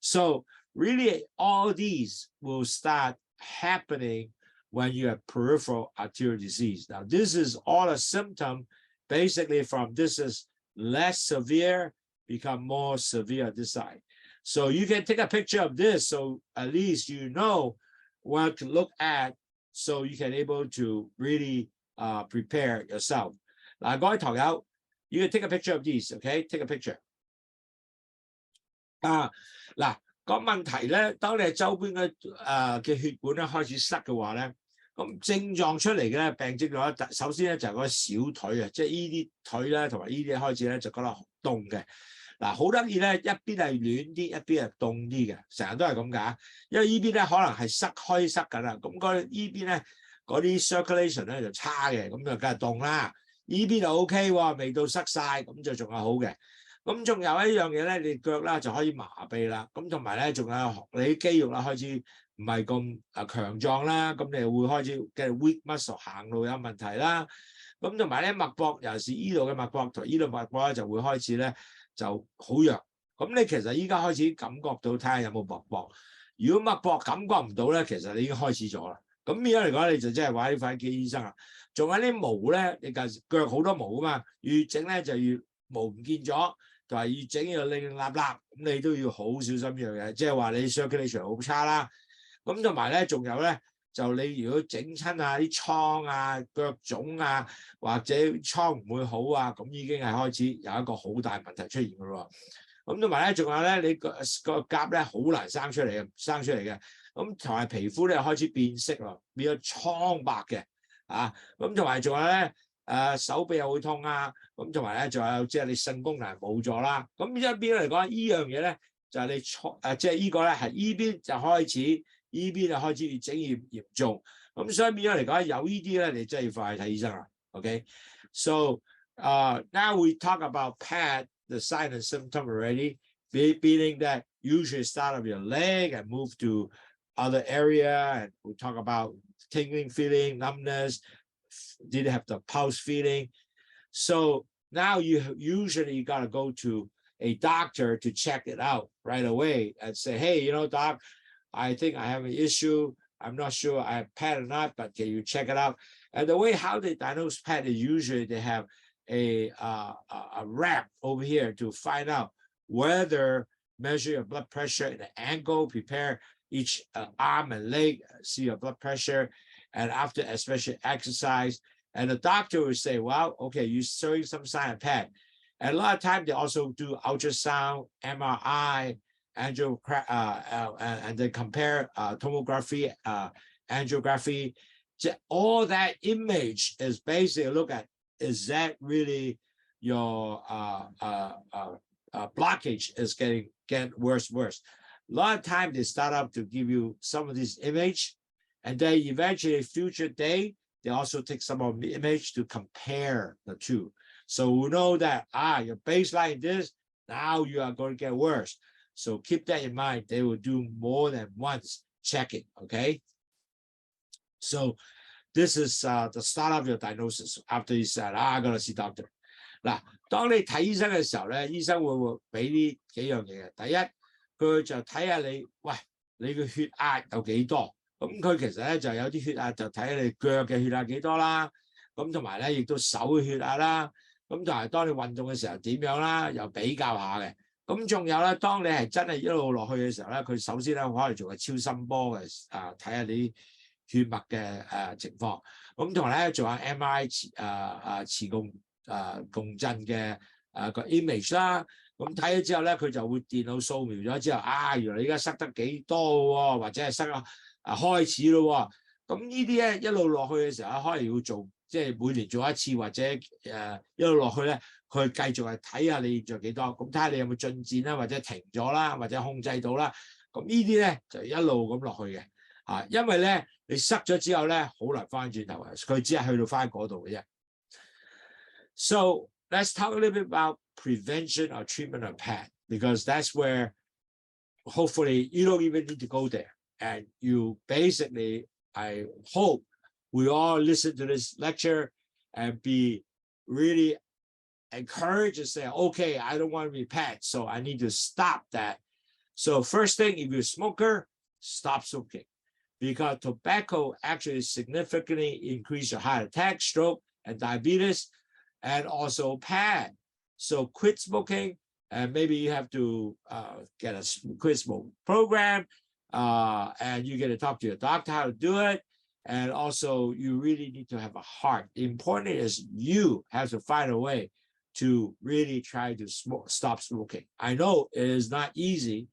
So really all these will start happening when you have peripheral arterial disease. Now, this is all a symptom basically from this is less severe, become more severe this side. So you can take a picture of this so at least you know what to look at so you can able to really prepare yourself. Now,各位朋友, you can take a picture of these, okay? Take a picture. 嗱，個問題咧，當你係周邊嘅血管咧開始塞嘅話咧，咁症狀出嚟嘅咧，病症狀咧，首先咧就係嗰個小腿啊，即係依啲腿咧同埋依啲開始咧就覺得凍嘅。嗱，好得意咧，一邊係暖啲，一邊係凍啲嘅，成日都係咁㗎。因為依邊咧可能係開塞緊啦，咁依邊咧嗰啲 circulation 咧就差嘅，咁就梗係凍啦。依邊就 OK 喎，未到塞晒，咁就仲係好嘅。咁仲有一樣嘢咧，你腳啦就可以麻痹啦，咁同埋咧仲有你啲肌肉啦開始唔係咁強壯啦，咁你會開始嘅 weak muscle 行路有問題啦，咁同埋咧脈搏，尤其是依度嘅脈搏同依度脈搏咧就會開始咧就好弱，咁你其實依家開始感覺到睇下有冇脈搏，如果脈搏感覺唔到咧，其實你已經開始咗啦，咁變咗嚟講你就真係話呢塊見醫生啦，仲有啲毛咧，你腳好多毛啊嘛，越整咧就越毛唔見咗。同埋越整要令立，咁你都要好小心呢樣嘢，即係話你 circulation 好差啦。咁同埋咧，仲有咧，就你如果整親啊啲瘡啊、腳腫啊，或者瘡唔會好啊，咁已經係開始有一個好大問題出現㗎咯。咁同埋咧，仲有咧，你個甲咧好難生出嚟嘅，咁同埋皮膚咧開始變色咯，變咗蒼白嘅啊。咁同埋仲有咧。手臂又會痛啊，咁同埋咧，仲有即係你性功能冇咗啦。咁一邊嚟講，依樣嘢咧就係你即係依個咧係依邊就開始，依邊就開始越整越嚴重。咁所以變咗嚟講，有依啲咧，你真係要快去睇醫生啦。Okay, so now we talk about PAD, the sign and symptom already, meaning that usually start of your leg and move to other area, and we talk about tingling feeling, numbness. Did have the pulse feeling. So now you usually got to go to a doctor to check it out right away and say, hey, doc, I think I have an issue. I'm not sure I have PAD or not, but can you check it out? And the way how they diagnose PAD is usually they have a ramp over here to find out whether measure your blood pressure in the ankle, prepare each arm and leg, see your blood pressure. And after especially exercise, And the doctor will say, well, okay, you're showing some sign of PAD. And a lot of times they also do ultrasound, MRI, and then compare tomography, angiography. All that image is basically look at, is that really your blockage is getting worse. A lot of times they start up to give you some of this image, and then eventually future day, they also take some of the image to compare the two. So we know that, your baseline this, now you are going to get worse. So keep that in mind. They will do more than once checking, okay? So this is the start of your diagnosis after you said, I gotta see doctor. 嗱，當你睇醫生嘅時候咧，醫生會俾呢幾樣嘢嘅。第一，佢就睇下你，喂，你嘅血壓有幾多？咁佢其實咧就有啲血壓就睇下你腳嘅血壓幾多啦。咁同埋咧，亦都手嘅血壓啦。咁就係當你運動嘅時候點樣啦，又比較下嘅。咁仲有咧，當你係真係一路落去嘅時候咧，佢首先咧可能做個超聲波嘅，睇下你血脈嘅情況。咁同埋咧做下 MRI 磁共振嘅個 image 啦。咁睇咗之後咧，佢就會電腦掃描咗之後，原來你而家塞得幾多喎，或者係塞開始咯喎。咁呢啲咧一路落去嘅時候，可能要做。即係每年做一次，或者一路落去咧，佢繼續係睇下你做幾多，咁睇下你有冇進展啦，或者停咗啦，或者控制到啦。咁呢啲咧就一路咁落去嘅，因為咧你塞咗之後咧好難翻轉頭嘅，佢只係去到翻嗰度嘅啫。So let's talk a little bit about prevention or treatment of PAD, because that's where hopefully you don't even need to go there, and you basically, I hope, we all listen to this lecture and be really encouraged and say, okay, I don't want to be PAD, so I need to stop that. So first thing, if you're a smoker, stop smoking, because tobacco actually significantly increases your heart attack, stroke, and diabetes, and also PAD. So quit smoking, and maybe you have to get a quit smoke program, and you get to talk to your doctor how to do it. And also, you really need to have a heart. The important is you have to find a way to really try to stop smoking. I know it is not easy.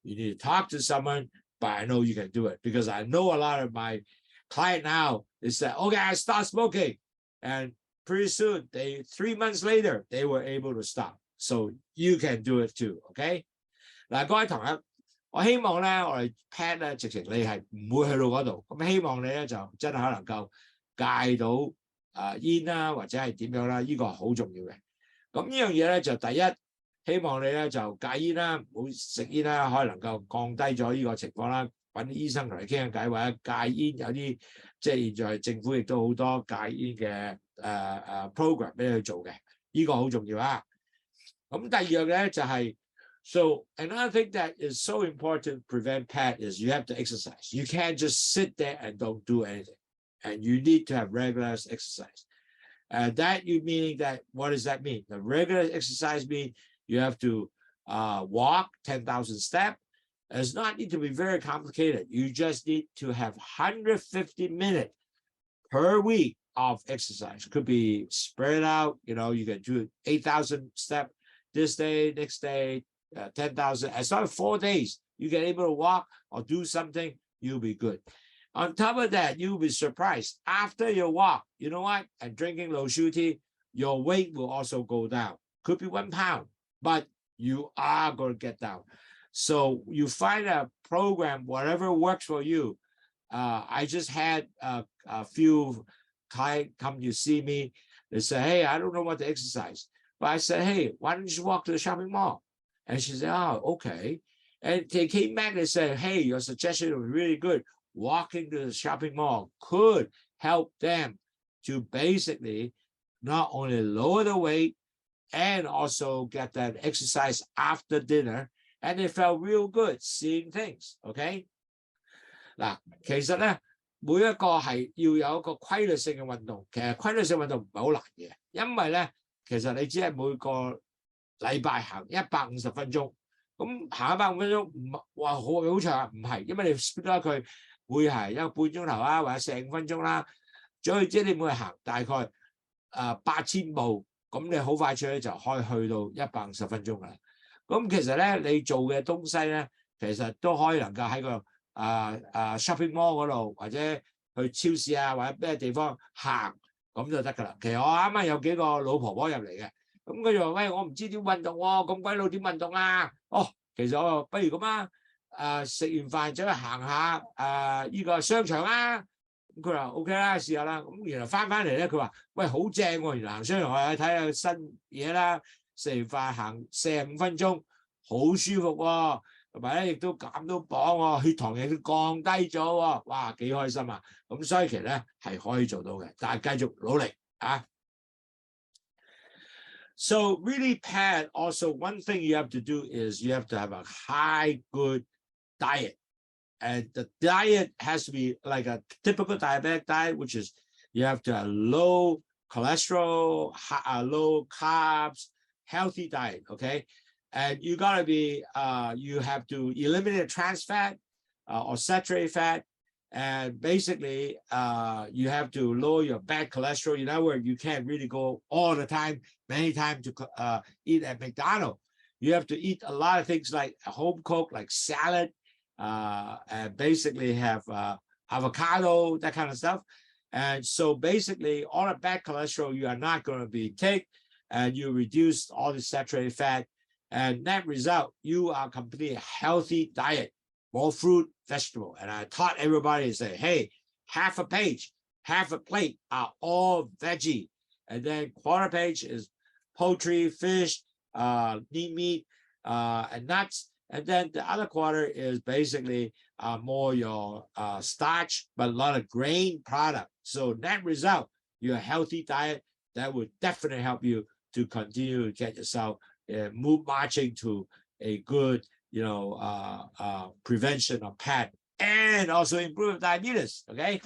You need to talk to someone, but I know you can do it, because I know a lot of my clients now, they say, okay, I start smoking. And pretty soon, 3 months later, they were able to stop. So you can do it too, okay? 嗱，各位同學，我希望咧，我哋 PAD 咧，直情你係唔會去到嗰度。咁希望你咧就真係可能夠戒到煙啦，或者係點樣啦，呢個係好重要嘅。咁呢樣嘢咧就第一，希望你咧就戒煙啦，唔好食煙啦，可能夠降低咗呢個情況啦。揾啲醫生同你傾下偈，或者戒煙有啲即係現在政府亦都好多戒煙嘅program 俾你去做嘅，呢個好重要啊。咁第二樣咧就係。So another thing that is so important to prevent PAD is you have to exercise. You can't just sit there and don't do anything. And you need to have regular exercise. That you meaning that, what does that mean? The regular exercise means you have to walk 10,000 steps. It does not need to be very complicated. You just need to have 150 minutes per week of exercise. It could be spread out, you can do 8,000 steps this day, next day, 10,000. As long as 4 days, you get able to walk or do something, you'll be good. On top of that, you'll be surprised. After your walk, you know what? And drinking LOWSUTEA, your weight will also go down. Could be 1 pound, but you are going to get down. So you find a program, whatever works for you. I just had a few clients come to see me. They say, hey, I don't know what to exercise. But I said, hey, why don't you walk to the shopping mall? And she said, oh, okay. And they came back and said, hey, your suggestion was really good. Walking to the shopping mall could help them to basically not only lower the weight and also get that exercise after dinner. And they felt real good seeing things, okay? 嗱，其實咧，每一個係要有一個規律性嘅運動。其實規律性運動唔係好難嘅，因為咧，其實你只係每個禮拜行150分鐘，咁行150分鐘唔話好長，唔係，因為你 split 咗佢會係1個半鐘頭啦，或者45分鐘啦。總言之，你每日行大概8000步，咁你好快脆咧就可以去到150分鐘啦。咁其實咧，你做嘅東西咧，其實都可以能夠喺個shopping mall 嗰度，或者去超市啊，或者咩地方行咁就得㗎啦。其實我啱啱有幾個老婆婆入嚟嘅，咁佢就話：喂，我唔知點運動喎，咁鬼佬點運動啊？哦，其實我不如咁啊，食完飯走去行下呢個商場啊。咁佢話 OK 啦，試下啦。咁原來翻嚟咧，佢話：喂，好正喎！原來行商場我去睇下新嘢啦。食完飯行45分鐘，好舒服喎，同埋咧亦都減到磅喎，血糖亦都降低咗喎，哇，幾開心啊！咁所以其實咧係可以做到嘅，但係繼續努力啊。So really, Pat, also one thing you have to do is you have to have a high good diet. And the diet has to be like a typical diabetic diet, which is you have to have low cholesterol, low carbs, healthy diet, okay? And you gotta be, you have to eliminate trans fat or saturated fat. And basically, you have to lower your bad cholesterol. In other words, you can't really go all the time, many times to eat at McDonald's. You have to eat a lot of things like home cooked, like salad, and basically have avocado, that kind of stuff. And so basically all the bad cholesterol you are not going to be take, and you reduce all the saturated fat, and net result, you are completely healthy diet, more fruit, vegetable. And I taught everybody to say, hey, half a page, half a plate are all veggie. And then quarter page is poultry, fish, lean meat, and nuts. And then the other quarter is basically more your starch, but a lot of grain product. So net result, your healthy diet, that would definitely help you to continue to get yourself marching to a good, prevention of PAD and also improve diabetes. Okay.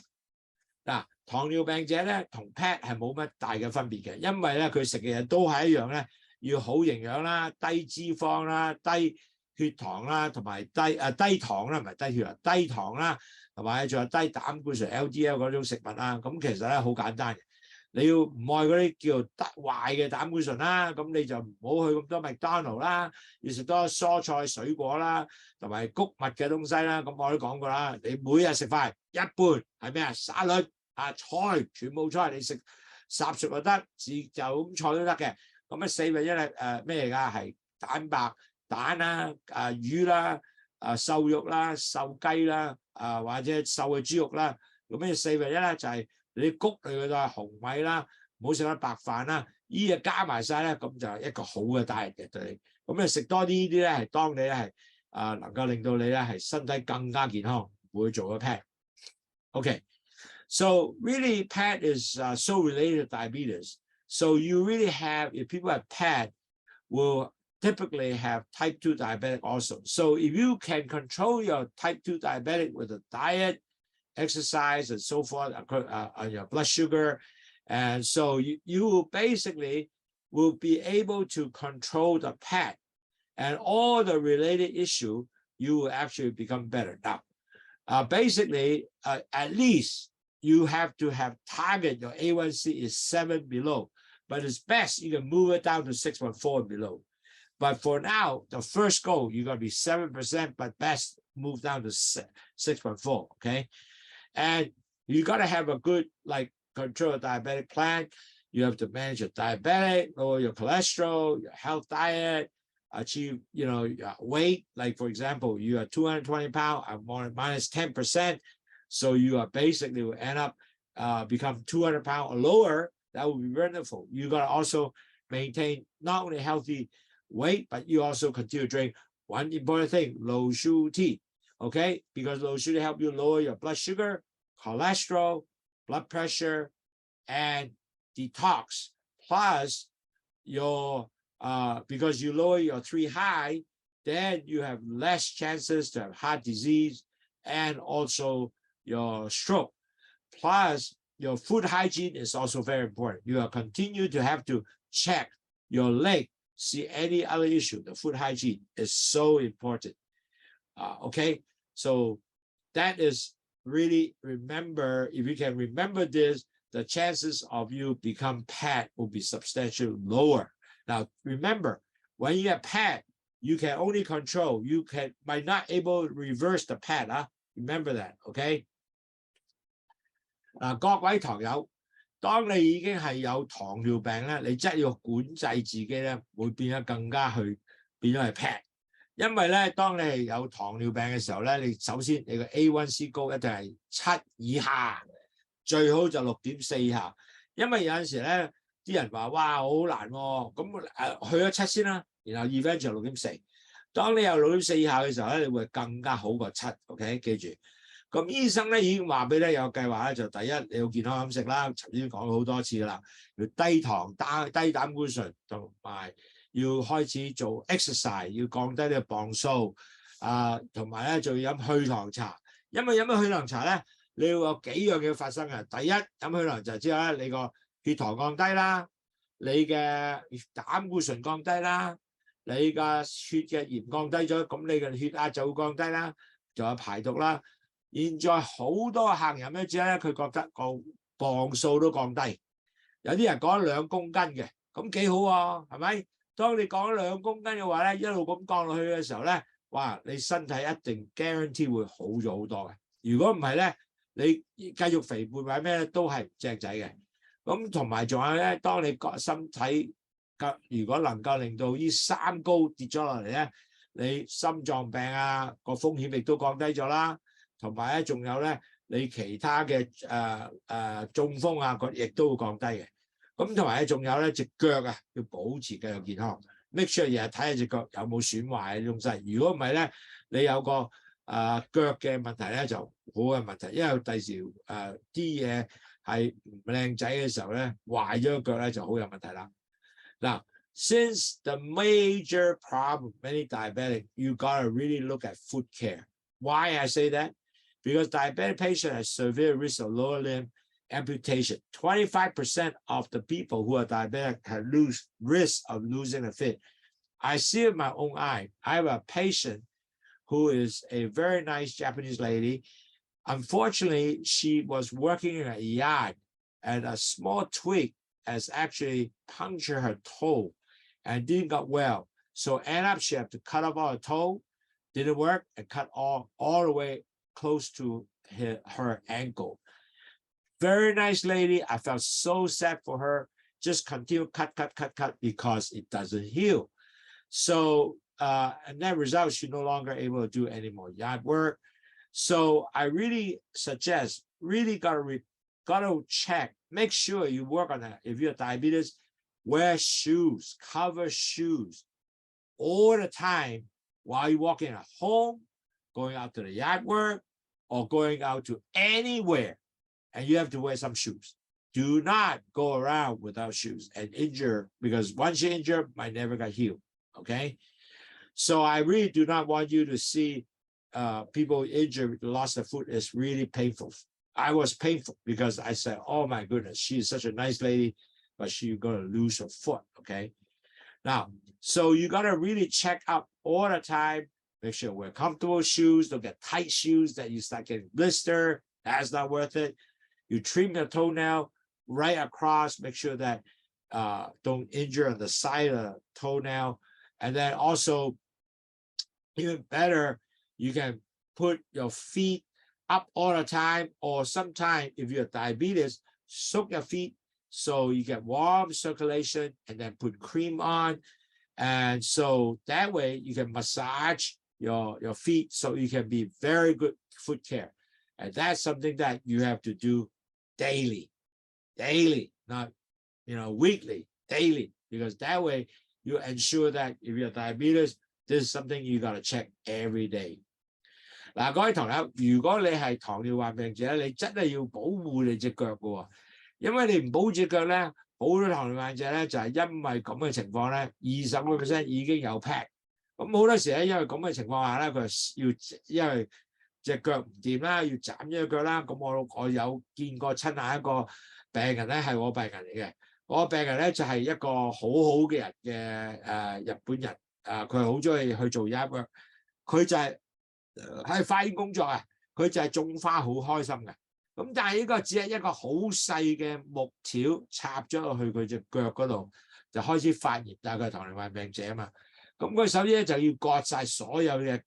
嗱，糖尿病者咧同 PAD 係冇乜大嘅分別嘅，因為咧佢食嘅嘢都係一樣咧，要好營養啦、低脂肪啦、低血糖啦，同埋低糖啦，唔係低血糖，低糖啦，同埋仲有低膽固醇 LDL 嗰種食物啦。咁其實咧好簡單嘅，你要唔愛嗰啲叫壞嘅膽固醇啦，咁你就唔好去咁多麥當勞啦，要食多蔬菜水果啦，同埋穀物嘅東西啦。咁我都講過啦，你每日食飯一半係咩啊？沙律菜，全部菜你食烚熟就得，就咁菜都得嘅。咁1/4咩嚟㗎？係蛋白。蛋啦、魚啦、瘦肉啦、瘦雞啦、或者瘦嘅豬肉啦，咁呢1/4咧就係你啲穀類嘅係紅米啦，唔好食得白飯啦，呢嘢加埋晒咧，咁就係一個好嘅 diet 嘅對你。咁你食多啲呢啲咧，係當你咧係能夠令到你咧係身體更加健康，唔會做咗 PAD。Okay, so really PAD is so related to diabetes. So you really have, if people have PAD, will typically have type 2 diabetic also. So if you can control your type 2 diabetic with a diet, exercise, and so forth, on your blood sugar, and so you basically will be able to control the PAD and all the related issue, you will actually become better. Now, basically, at least you have to have target your A1C is 7 below, but it's best you can move it down to 6.4 below. But for now, the first goal, you're going to be 7%, but best move down to 6.4, okay? And you got to have a good, control diabetic plan. You have to manage your diabetic, lower your cholesterol, your health diet, achieve, your weight. Like, for example, you are 220 pounds, minus 10%. So you are basically will end up become 200 pounds or lower. That would be wonderful. You got to also maintain not only healthy weight, but you also continue to drink one important thing, LOWSUTEA, okay? Because LOWSUTEA help you lower your blood sugar, cholesterol, blood pressure, and detox. Plus, your because you lower your 3 high, then you have less chances to have heart disease and also your stroke. Plus, your food hygiene is also very important. You will continue to have to check your leg, see any other issue. The food hygiene is so important. Okay, so that is really, remember, if you can remember this, the chances of you become PAD will be substantially lower. Now, remember, when you get PAD, you can only control, might not able to reverse the PAD. Remember that, okay? 各位堂友，當你已經係有糖尿病咧，你真係要管制自己咧，會變得更加變咗係 PAD。因為咧，當你係有糖尿病嘅時候咧，你首先你個 A1C 高一定係7以下，最好就6.4以下。因為有陣時咧，啲人話哇好難喎，咁去咗7先啦，然後 event 就6.4。當你有6.4以下嘅時候咧，你會更加好過7 ，OK？ 記住。咁醫生咧已經話俾你有計劃咧，就第一你要健康飲食啦，頭先講咗好多次啦，要低糖、低膽固醇，同埋要開始做 exercise， 要降低你嘅磅數，同埋咧就要飲去糖茶。因為飲咗去糖茶咧，你要有幾樣嘢發生嘅。第一，飲去糖茶之後咧，你個血糖降低啦，你嘅膽固醇降低啦，你嘅血嘅鹽降低咗，咁你嘅血壓就會降低啦，仲有排毒啦。現在好多客人飲咗之後咧，佢覺得個磅數都降低，有啲人講2公斤嘅，咁幾好喎，係咪？當你講2公斤嘅話咧，一路咁降落去嘅時候咧，哇！你身體一定 guarantee 會好咗好多嘅。如果唔係咧，你繼續肥胖或者咩都係唔正仔嘅。咁同埋仲有咧，當你個身體如果能夠令到呢3高跌咗落嚟咧，你心臟病個風險亦都降低咗啦。同埋咧，仲有咧，你其他嘅中風亦都會降低嘅。咁同埋咧，仲有咧隻腳要保持繼續健康 ，make sure 日日睇下隻腳有冇損壞嘅東西。如果唔係咧，你有個腳嘅問題咧就好嘅問題，因為第時啲嘢係唔靚仔嘅時候咧，壞咗個腳咧就好有問題啦。嗱 ，since the major problem many diabetic, you gotta really look at foot care. Why I say that? Because diabetic patient has severe risk of lower limb amputation. 25% of the people who are diabetic have risk of losing a fit. I see it with my own eye. I have a patient who is a very nice Japanese lady. Unfortunately, she was working in a yard and a small twig has actually punctured her toe and didn't get well. So end up she had to cut off all her toe, didn't work, and cut all the way close to her ankle. Very nice lady. I felt so sad for her. Just continue cut because it doesn't heal. So and that result, she's no longer able to do any more yard work. So I really suggest, really gotta check, make sure you work on that. If you have diabetes, wear shoes, cover shoes all the time while you're walking at home, going out to the yard work, or going out to anywhere, and you have to wear some shoes. Do not go around without shoes and injure, because once you injure, might never get healed, okay? So I really do not want you to see people injured, lost their foot. Is really painful. I was painful because I said, oh my goodness, she is such a nice lady, but she's gonna lose her foot, okay? Now, so you gotta really check up all the time. Make sure wear comfortable shoes. Don't get tight shoes that you start getting blister. That's not worth it. You trim your toenail right across. Make sure that don't injure on the side of the toenail. And then also, even better, you can put your feet up all the time, or sometimes if you have diabetes, soak your feet so you get warm circulation, and then put cream on. And so that way you can massage your feet so you can be very good foot care. And that's something that you have to do daily, not weekly, daily, because that way you ensure that if you have diabetes, this is something you got to check every day. 嗱，各位朋友，如果你係糖尿患病者，你真係要保護你隻腳嘅喎，因為你唔保護隻腳咧，好多糖尿患者咧就係因為咁嘅情況咧，20% 已經有 PAD。咁好多時咧，因為咁嘅情況下咧，佢因為隻腳唔掂啦，要斬咗隻腳啦。咁我有見過親眼一個病人咧，係我病人嚟嘅。我病人咧就係一個好好嘅人嘅日本人，佢好中意去做 yard work，佢就係喺花園工作啊，佢就係種花好開心嘅。咁但係呢個只係一個好細嘅木條插咗落去佢隻腳嗰度，就開始發炎，但係佢係糖尿病病者啊嘛。咁佢首先咧就要割晒所有嘅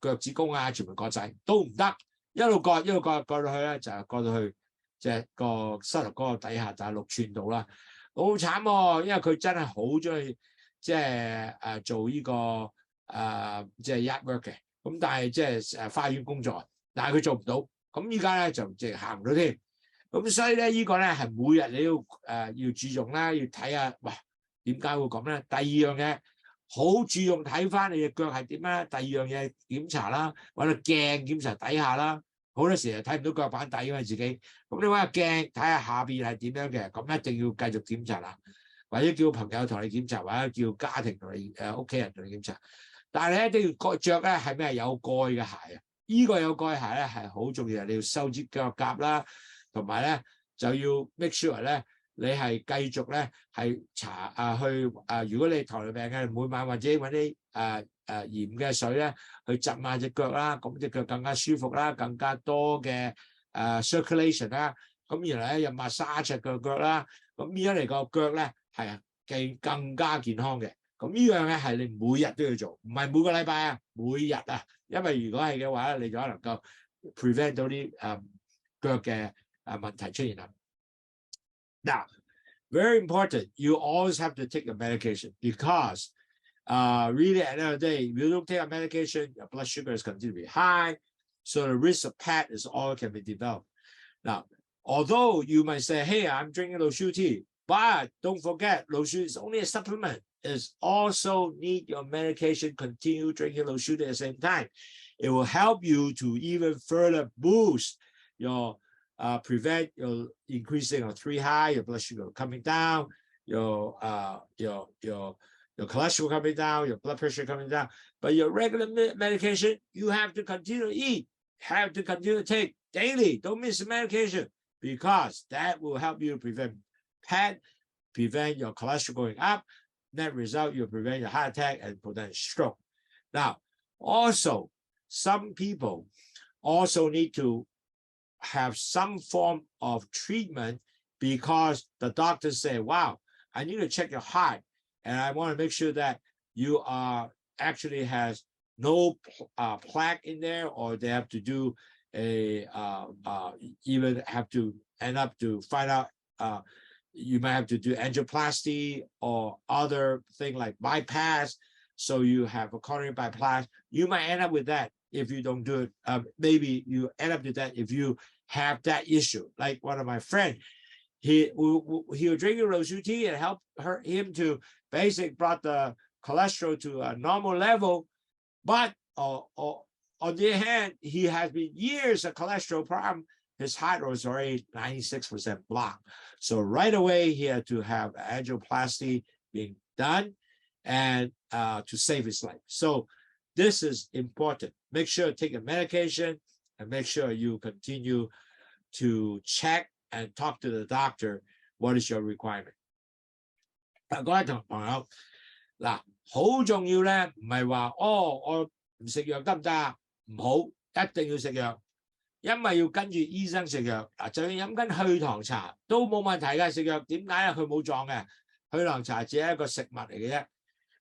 腳趾公啊，全部割晒都唔得，一路割到去咧就割到去隻個膝頭哥底下就係6寸度啦，好慘喎！因為佢真係好中意即係做呢個即係 yard work 嘅，咁但係即係花園工作，但係佢做唔到，咁依家咧就即係行唔到添。咁所以咧呢個咧係每日你要注重啦，要睇下哇點解會咁咧？第二樣嘢好注重睇翻你隻腳係點咧。第二樣嘢檢查啦，揾個鏡檢查底下啦。好多時睇唔到腳板底因為自己，咁你揾個鏡睇下下邊係點樣嘅，咁一定要繼續檢查啦。或者叫朋友同你檢查，或者叫家庭同你屋企人同你檢查。但係你一定要着咧係咩？有蓋嘅鞋啊！呢個有蓋鞋咧係好重要，你要收支腳夾啦，同埋咧就要 make sure 咧你係繼續咧係如果你糖尿病嘅，每晚或者揾啲鹽嘅水咧去浸下隻腳啦，咁隻腳更加舒服啦，更加多嘅circulation 啦，咁然後咧又massage隻腳啦，咁變咗嚟個腳咧係更加健康嘅。咁呢樣咧係你每日都要做，唔係每個禮拜啊，每日啊，因為如果係嘅話咧，你就可能夠 prevent 到啲腳嘅問題出現啦。Now, very important, you always have to take a medication because really at the end of the day, if you don't take a medication, your blood sugar is continuing to be high, so the risk of PAT is all can be developed. Now, although you might say, hey, I'm drinking LOWSUTEA, but don't forget, LOWSUTEA is only a supplement. Is also need your medication, continue drinking LOWSUTEA at the same time. It will help you to even further boost your prevent your increasing of 3 high, your blood sugar coming down, your cholesterol coming down, your blood pressure coming down. But your regular medication, you have to continue to eat, have to continue to take daily. Don't miss the medication because that will help you prevent PAT, prevent your cholesterol going up. Net result, you'll prevent your heart attack and potential stroke. Now, also, some people also need to have some form of treatment because the doctors say, wow, I need to check your heart and I want to make sure that you are actually has no plaque in there, or they have to do even have to end up to find out you might have to do angioplasty or other thing like bypass. So you have a coronary bypass. You might end up with that if you don't do it. Maybe you end up with that if you have that issue. Like one of my friends, he was drinking LOWSUTEA and helped him to basically brought the cholesterol to a normal level. But on the other hand, he has been years of cholesterol problem. His heart was already 96% blocked. So right away, he had to have angioplasty being done and to save his life. So this is important. Make sure you take a medication and make sure you continue to check and talk to the doctor what is your requirement. 各位同朋友，嗱，好重要咧，唔係話我唔食藥得唔得啊？唔好，一定要食藥。因為要跟住醫生食藥，就算飲緊去糖茶都冇問題嘅。食藥點解啊？佢冇撞嘅，去糖茶只係一個食物嚟嘅啫。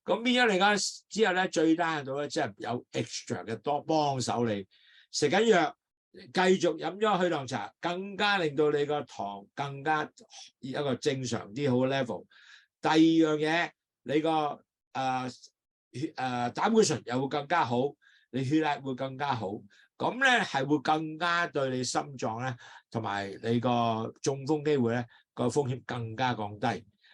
咁變咗嚟講之後咧，最低限度咧，即係有 extra 嘅多幫手你食緊藥，繼續飲咗去糖茶，更加令到你個糖更加一個正常啲好嘅 level。第二樣嘢，你個膽固醇又會更加好，你血壓會更加好。咁咧係會更加對你心臟咧同埋你個中風機會咧個風險更加降低。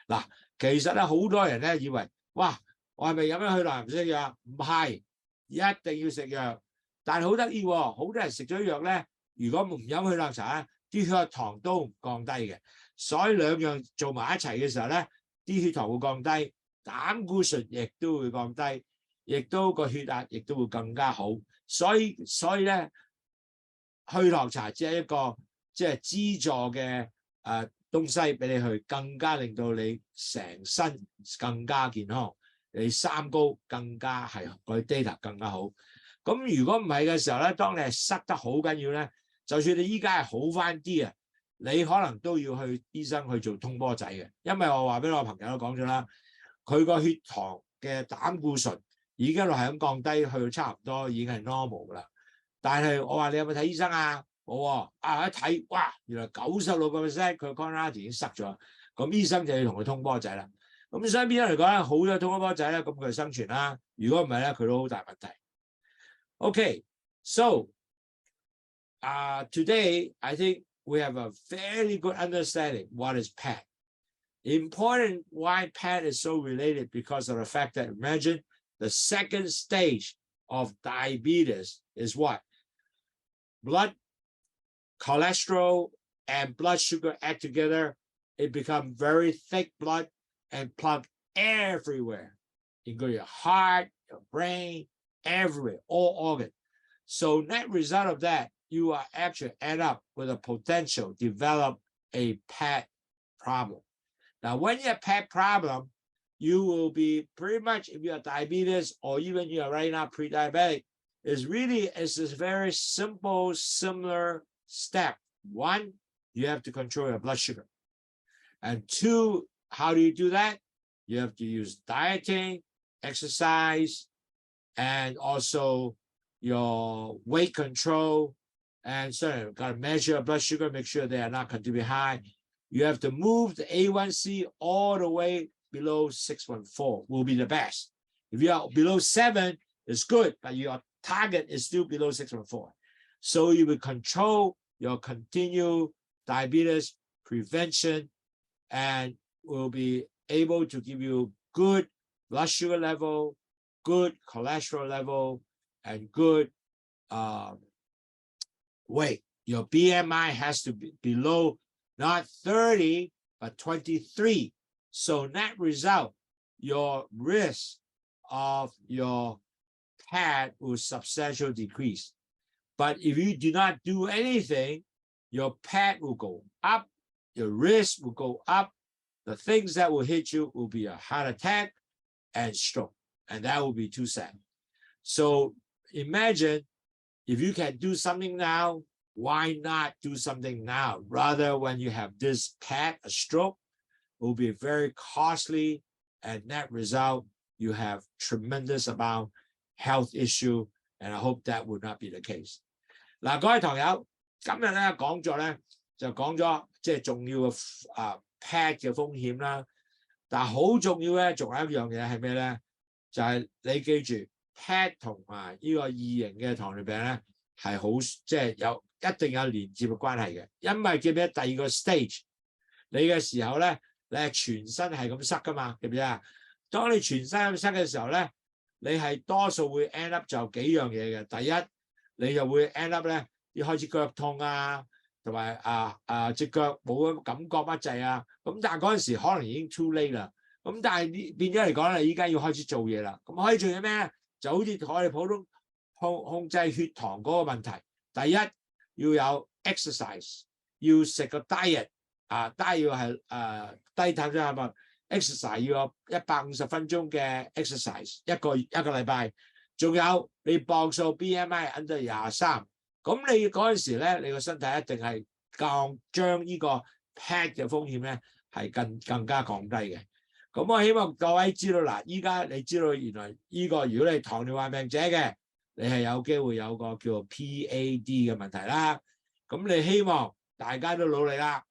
嗱，其實咧好多人咧以為，哇，我係咪飲咗去糖唔食藥？唔係，一定要食藥。但係好得意喎，好多人食咗藥咧，如果唔飲去糖茶咧，啲血糖都唔降低嘅。所以兩樣做埋一齊嘅時候咧，啲血糖會降低，膽固醇亦都會降低，亦都個血壓亦都會更加好。所以咧，去糖茶只係一個即係資助嘅東西俾你去，更加令到你成身更加健康，你三高更加係個 data 更加好。咁如果唔係嘅時候咧，當你係塞得好緊要咧，就算你依家係好翻啲啊，你可能都要去醫生去做通波仔嘅，因為我話俾我朋友都講咗啦，佢個血糖嘅膽固醇已經係咁降低，去到差唔多已經係 normal 噶啦。但係我話你有冇睇醫生啊？冇啊！一睇，哇，原來96%佢 coronary 已經塞咗，咁醫生就要同佢通波仔啦。咁所以變咗嚟講咧，好咗通波仔咧，咁佢生存啦。如果唔係咧，佢都好大問題。Okay, so today I think we have a very good understanding what is PAD. Important why PAD is so related because of the fact that imagine the second stage of diabetes is what? Blood, cholesterol, and blood sugar add together. It becomes very thick blood and plug everywhere. Into your heart, your brain, everywhere, all organ. So net result of that, you are actually end up with a potential develop a PAD problem. Now, when you have PAD problem, you will be pretty much, if you have diabetes or even you are right now pre-diabetic, it's a very simple, similar step. One, you have to control your blood sugar. And two, how do you do that? You have to use dieting, exercise, and also your weight control. And so you've got to measure your blood sugar, make sure they are not continuing high. You have to move the A1C all the way below 6.4 will be the best. If you are below 7, it's good, but your target is still below 6.4. So you will control your continued diabetes prevention and will be able to give you good blood sugar level, good cholesterol level, and good weight. Your BMI has to be below not 30, but 23. So net result, your risk of your PAD will substantially decrease. But if you do not do anything, your PAD will go up, your risk will go up. The things that will hit you will be a heart attack and stroke, and that will be too sad. So imagine if you can do something now, why not do something now? Rather, when you have this PAD, a stroke, will be very costly, and net result, you have tremendous amount health issue, and I hope that would not be the case. 嗱，各位堂友，今日咧講咗咧，就講咗即係重要嘅PAD 嘅風險啦。但係好重要咧，仲有一樣嘢係咩咧？就係你記住 PAD 同埋呢個二型嘅糖尿病咧係好即係一定有連接嘅關係嘅，因為記唔記得第二個 stage 你嘅時候咧，你係全身係咁塞噶嘛，記唔記得啊？當你全身咁塞嘅時候咧，你係多數會 end up 就幾樣嘢嘅。第一，你就會 end up 咧，要開始腳痛啊，同埋隻腳冇咁感覺乜滯啊。咁但係嗰陣時可能已經 too late 啦。咁但係變咗嚟講咧，依家要開始做嘢啦。咁可以做嘢咩咧？就好似我哋普通控制血糖嗰個問題。第一要有 exercise， 要食個 diet， diet 要係低碳水化合物 ，exercise 要有150分鐘嘅 exercise， 一個禮拜。仲有你磅數 BMI under 23，咁你嗰陣時咧，你個身體一定係將呢個 PAD 嘅風險咧係更加降低嘅。咁我希望各位知道嗱，依家你知道原來呢個如果你係糖尿病病者嘅，你係有機會有個叫做 PAD 嘅問題啦。咁你希望大家都努力啦，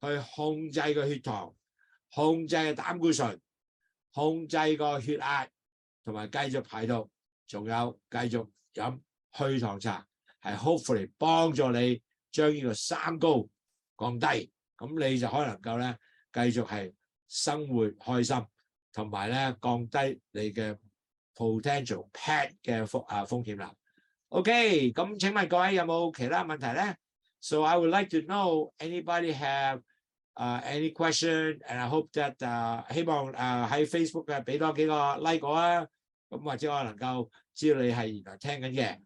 去控制個血糖，控制個膽固醇，控制個血壓，同埋繼續排毒，仲有繼續飲去糖茶，係 hopefully 幫助你將呢個三高降低，咁你就可能夠咧繼續係生活開心，同埋咧降低你嘅 potential PAD 嘅風險啦。OK， 咁請問各位有冇其他問題咧 ？So I would like to know anybody have any question, and I hope that 希望喺 Facebook 嘅俾多幾個 like 我啊，咁或者我能夠知道你係原來聽緊嘅。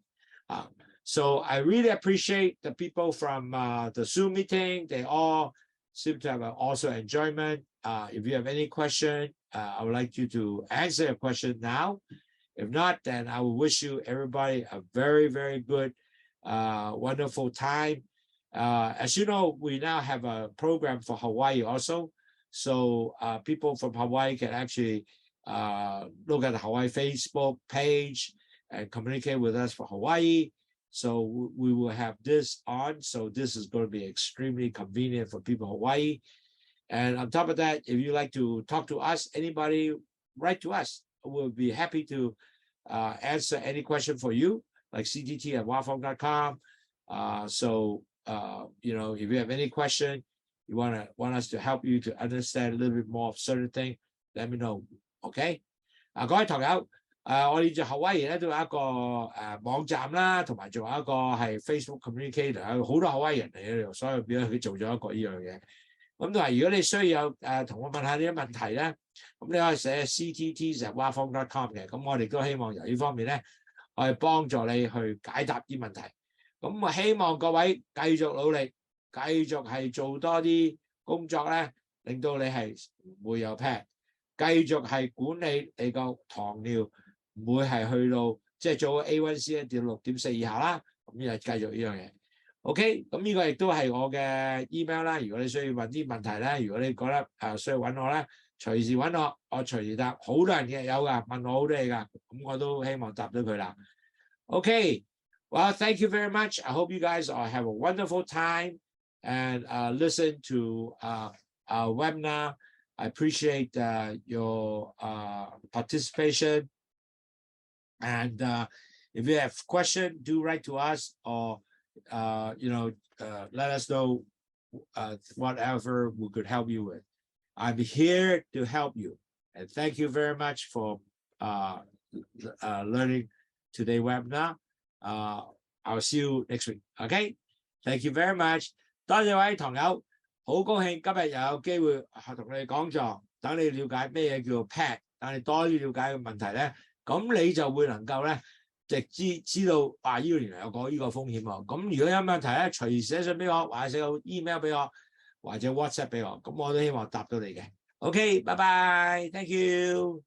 So I really appreciate the people from the Zoom meeting. They all seem to have also enjoyment. If you have any question, I would like you to answer a question now. If not, then I will wish you everybody a very, very good wonderful time. As you know, we now have a program for Hawaii also. So people from Hawaii can actually look at the Hawaii Facebook page and communicate with us for Hawaii. So we will have this on. So this is going to be extremely convenient for people in Hawaii. And on top of that, if you like to talk to us, anybody, write to us. We'll be happy to answer any question for you, like ctt@wafong.com. You know, if you have any question, you want us to help you to understand a little bit more of certain thing, let me know. OK？ 各位朋友，我哋做Hawaii咧都有一個網站啦，同埋仲有一個係 Facebook Communicator， 好多Hawaii人嚟嘅，所以變咗佢做咗一個呢樣嘢。咁同埋如果你需要同我問下呢啲問題咧，咁你可以寫ctt@wafong.com 嘅。咁我哋都希望由呢方面咧，我哋幫助你去解答啲問題。咁我希望各位繼續努力，繼續係做多啲工作咧，令到你係唔會有 PAD， 繼續係管理你個糖尿，唔會係去到即係做 A1C 跌到6.4以下啦。咁就繼續呢樣嘢。OK， 咁呢個亦都係我嘅 email 啦。如果你需要問啲問題咧，如果你覺得需要揾我咧，隨時揾我，我隨時答。好多人嘅有㗎，問我好多嘢㗎，咁我都希望答到佢啦。OK， well, thank you very much. I hope you guys all have a wonderful time and listen to our webinar. I appreciate your participation. And if you have questions, do write to us or let us know whatever we could help you with. I'm here to help you. And thank you very much for learning today's webinar. I'll see you next week. Okay? Thank you very much. 多謝位朋友，好高興今日又有機會同你講座，等你了解咩嘢叫做 PAD， 等你多啲了解嘅問題咧，咁你就會能夠咧。直知道呢個原來有個呢個風險喎。咁如果有問題咧，隨時寫信俾我，或者寫個 email 俾我，或者 WhatsApp 俾我，咁我都希望答到你嘅。OK， 拜拜 ，thank you。